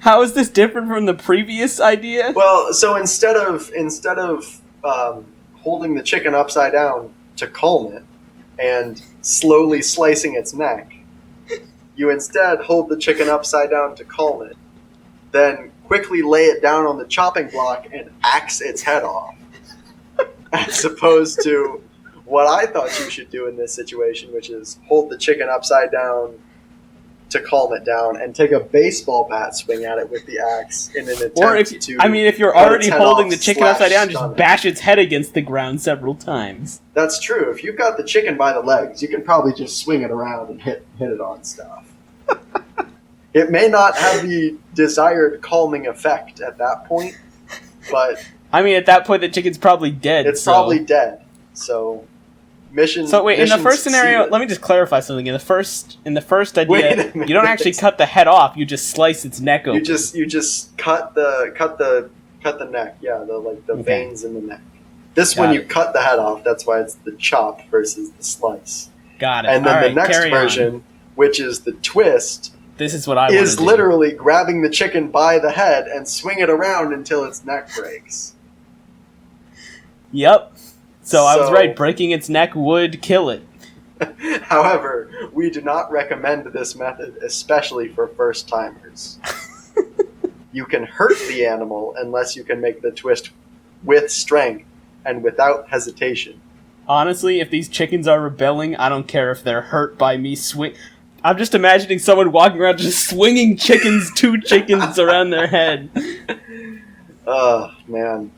Speaker 1: How is this different from the previous idea?
Speaker 2: Well, so instead of holding the chicken upside down to calm it and slowly slicing its neck, you instead hold the chicken upside down to calm it, then quickly lay it down on the chopping block and axe its head off. As opposed to what I thought you should do in this situation, which is hold the chicken upside down to calm it down and take a baseball bat swing at it with the axe in an attempt
Speaker 1: if you're already holding the chicken upside down, just bash its head against the ground several times.
Speaker 2: That's true. If you've got the chicken by the legs, you can probably just swing it around and hit it on stuff. It may not have the desired calming effect at that point, but
Speaker 1: at that point the chicken's probably dead.
Speaker 2: It's probably dead. So mission.
Speaker 1: So wait, in the first scenario, let me just clarify something. In the first idea, you don't actually cut the head off. You just slice its neck open.
Speaker 2: You just cut the neck. Yeah, the veins in the neck. This one you cut the head off. That's why it's the chop versus the slice.
Speaker 1: Got it.
Speaker 2: And then the next version, which is the twist.
Speaker 1: This is what I
Speaker 2: is literally grabbing the chicken by the head and swing it around until its neck breaks.
Speaker 1: Yep. So I was right. Breaking its neck would kill it.
Speaker 2: However, we do not recommend this method, especially for first-timers. You can hurt the animal unless you can make the twist with strength and without hesitation.
Speaker 1: Honestly, if these chickens are rebelling, I don't care if they're hurt by me I'm just imagining someone walking around just swinging two chickens around their head.
Speaker 2: Oh, man.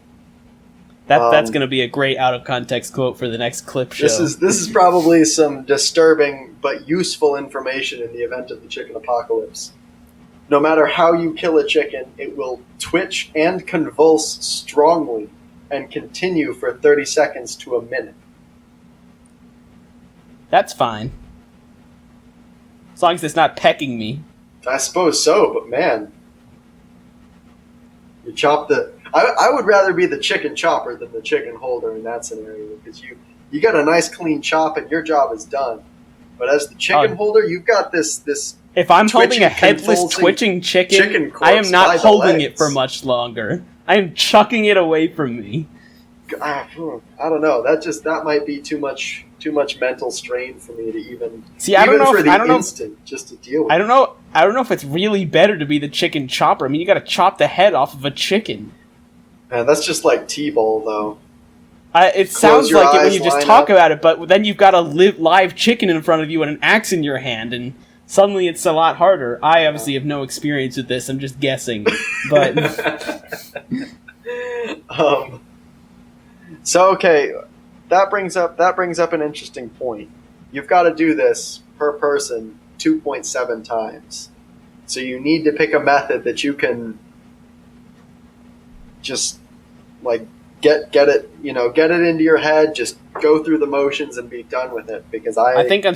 Speaker 1: That's going to be a great out-of-context quote for the next clip show.
Speaker 2: This is probably some disturbing but useful information in the event of the chicken apocalypse. No matter how you kill a chicken, it will twitch and convulse strongly and continue for 30 seconds to a minute.
Speaker 1: That's fine. As long as it's not pecking me.
Speaker 2: I suppose so, but man, you chop the... I would rather be the chicken chopper than the chicken holder in that scenario, because you get a nice clean chop and your job is done. But as the chicken holder, you've got this
Speaker 1: if I'm holding a headless, twitching chicken I am not holding it for much longer. I am chucking it away from me.
Speaker 2: I don't know. That might be too much mental strain for me to even.
Speaker 1: See, I don't know.
Speaker 2: Just to deal with.
Speaker 1: I don't know if it's really better to be the chicken chopper. I mean, you got to chop the head off of a chicken.
Speaker 2: Man, that's just like T-ball, though.
Speaker 1: It sounds like it when you just talk about it, but then you've got a live chicken in front of you and an axe in your hand, and suddenly it's a lot harder. I obviously have no experience with this. I'm just guessing, but.
Speaker 2: So okay, that brings up an interesting point. You've got to do this per person 2.7 times. So you need to pick a method that you can just like get it into your head, just go through the motions and be done with it, because I
Speaker 1: think I'm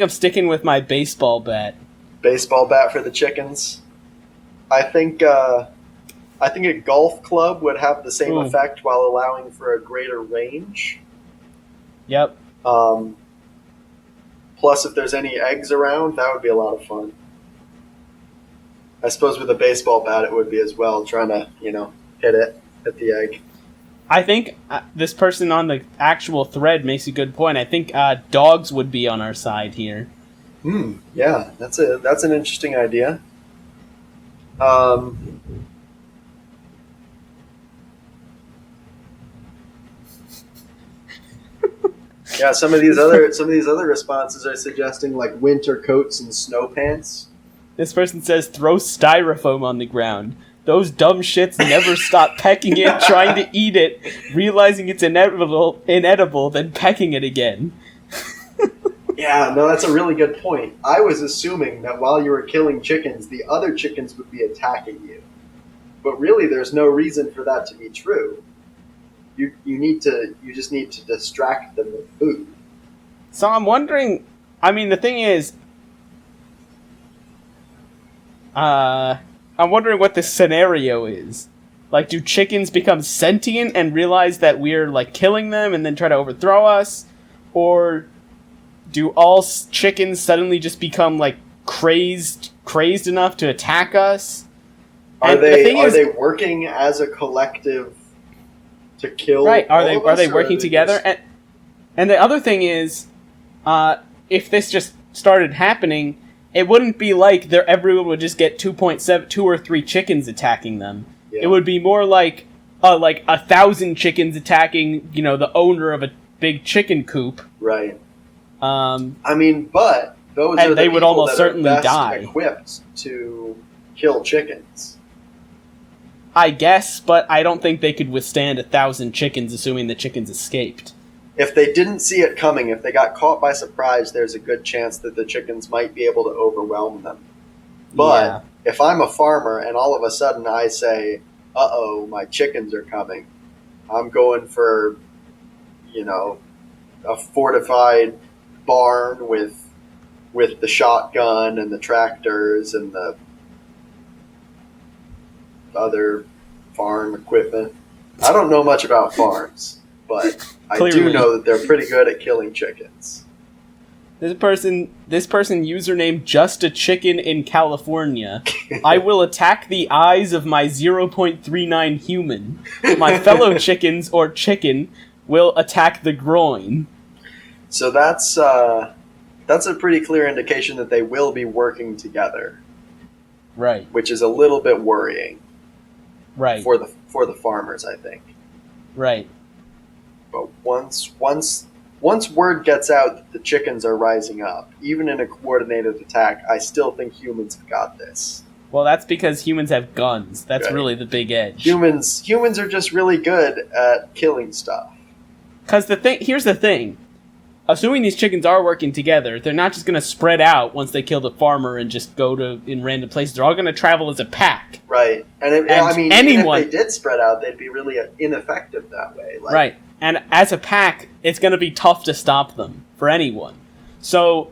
Speaker 1: sticking with my baseball bat.
Speaker 2: Baseball bat for the chickens. I think a golf club would have the same effect while allowing for a greater range.
Speaker 1: Yep.
Speaker 2: Plus, if there's any eggs around, that would be a lot of fun. I suppose with a baseball bat it would be as well, trying to, hit the egg. I
Speaker 1: think this person on the actual thread makes a good point. I think dogs would be on our side here.
Speaker 2: Yeah, that's an interesting idea. Yeah, some of these other responses are suggesting like winter coats and snow pants.
Speaker 1: This person says throw styrofoam on the ground. Those dumb shits never stop pecking it, trying to eat it, realizing it's inedible, then pecking it again.
Speaker 2: Yeah, no, that's a really good point. I was assuming that while you were killing chickens, the other chickens would be attacking you. But really, there's no reason for that to be true. You just need to distract them with food.
Speaker 1: So I'm wondering, the thing is, I'm wondering what this scenario is. Like, do chickens become sentient and realize that we're, like, killing them and then try to overthrow us? Or do all chickens suddenly just become, like, crazed enough to attack us?
Speaker 2: Are they working as a collective to kill?
Speaker 1: Right? Are they working together? And the other thing is, if this just started happening, it wouldn't be like everyone would just get 2 or 3 chickens attacking them. Yeah. It would be more like 1,000 chickens attacking, the owner of a big chicken coop.
Speaker 2: Right. But those are
Speaker 1: they would almost certainly
Speaker 2: best
Speaker 1: die.
Speaker 2: Equipped to kill chickens.
Speaker 1: I guess, but I don't think they could withstand 1,000 chickens, assuming the chickens escaped.
Speaker 2: If they didn't see it coming, if they got caught by surprise, there's a good chance that the chickens might be able to overwhelm them. But if I'm a farmer and all of a sudden I say, uh-oh, my chickens are coming, I'm going for, a fortified barn with the shotgun and the tractors and the other farm equipment. I don't know much about farms, but I do know that they're pretty good at killing chickens.
Speaker 1: This person username just a chicken in California. I will attack the eyes of my 0.39 human. My fellow chickens or chicken will attack the groin.
Speaker 2: So that's a pretty clear indication that they will be working together.
Speaker 1: Right.
Speaker 2: Which is a little bit worrying.
Speaker 1: Right.
Speaker 2: For the farmers, I think.
Speaker 1: Right.
Speaker 2: But once word gets out that the chickens are rising up, even in a coordinated attack, I still think humans have got this.
Speaker 1: Well, that's because humans have guns. That's really the big edge.
Speaker 2: Humans are just really good at killing stuff.
Speaker 1: Because here's the thing. assuming these chickens are working together, they're not just going to spread out once they kill the farmer and just go to in random places. They're all going to travel as a pack.
Speaker 2: Right. And
Speaker 1: anyone,
Speaker 2: even if they did spread out, they'd be really ineffective that way. Like,
Speaker 1: right. And as a pack, it's going to be tough to stop them for anyone. So,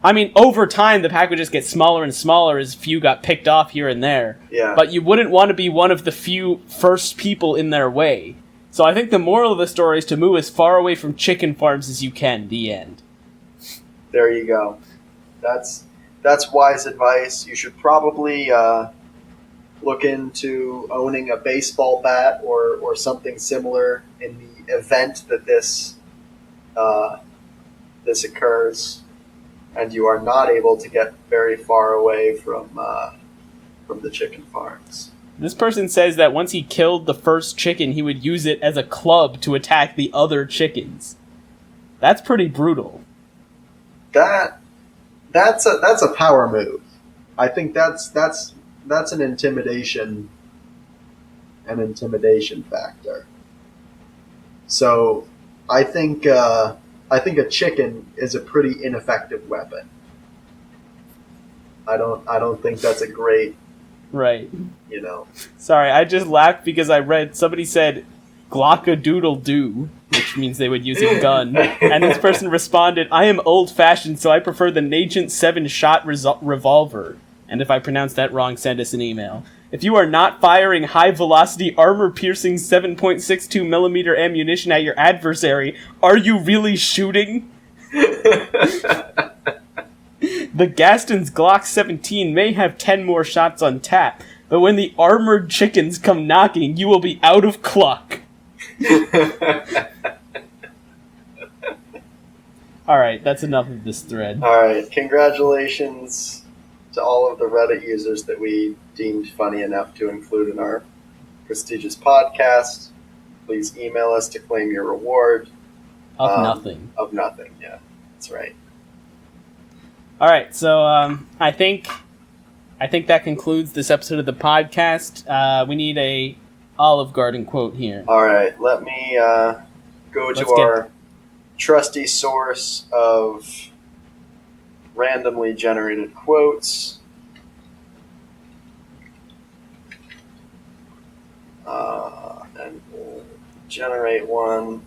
Speaker 1: I mean, over time, the pack would just get smaller and smaller as few got picked off here and there.
Speaker 2: Yeah.
Speaker 1: But you wouldn't want to be one of the few first people in their way. So I think the moral of the story is to move as far away from chicken farms as you can. The end.
Speaker 2: There you go. That's wise advice. You should probably look into owning a baseball bat or something similar in the event that this occurs, and you are not able to get very far away from the chicken farms.
Speaker 1: This person says that once he killed the first chicken, he would use it as a club to attack the other chickens. That's pretty brutal.
Speaker 2: That's a power move. I think that's an intimidation factor. So I think a chicken is a pretty ineffective weapon. I don't think that's a great.
Speaker 1: Right.
Speaker 2: You know.
Speaker 1: Sorry, I just laughed because I read somebody said Glock-a-doodle-doo, which means they would use a gun. And this person responded, I am old-fashioned, so I prefer the Nagant 7-shot revolver. And if I pronounced that wrong, send us an email. If you are not firing high-velocity, armor-piercing 7.62 millimeter ammunition at your adversary, are you really shooting? The Gaston's Glock 17 may have 10 more shots on tap, but when the armored chickens come knocking, you will be out of cluck. Alright, that's enough of this thread.
Speaker 2: Alright, congratulations to all of the Reddit users that we deemed funny enough to include in our prestigious podcast. Please email us to claim your reward.
Speaker 1: Of nothing.
Speaker 2: Of nothing, yeah. That's right.
Speaker 1: Alright, so I think that concludes this episode of the podcast. We need a Olive Garden quote here.
Speaker 2: Alright, let me go to our trusty source of randomly generated quotes. And we'll generate one.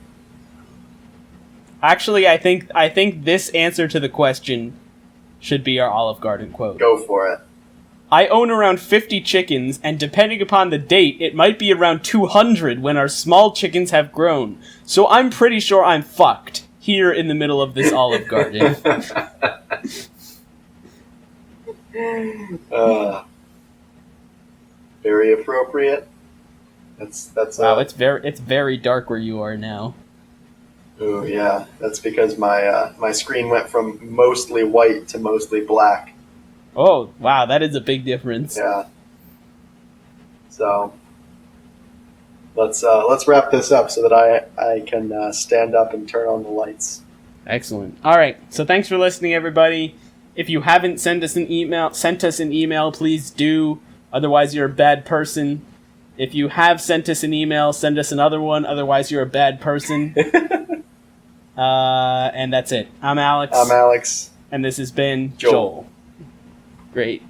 Speaker 1: Actually, I think this answer to the question should be our Olive Garden quote.
Speaker 2: Go for it.
Speaker 1: I own around 50 chickens, and depending upon the date, it might be around 200 when our small chickens have grown. So I'm pretty sure I'm fucked here in the middle of this Olive Garden.
Speaker 2: Very appropriate. That's
Speaker 1: wow. It's very dark where you are now.
Speaker 2: Oh yeah, that's because my screen went from mostly white to mostly black.
Speaker 1: Oh wow, that is a big difference.
Speaker 2: Yeah. So let's wrap this up so that I can stand up and turn on the lights.
Speaker 1: Excellent. All right. So thanks for listening, everybody. If you haven't sent us an email, please do. Otherwise, you're a bad person. If you have sent us an email, send us another one. Otherwise, you're a bad person. And that's it. I'm Alex.
Speaker 2: I'm Alex.
Speaker 1: And this has been Joel. Great.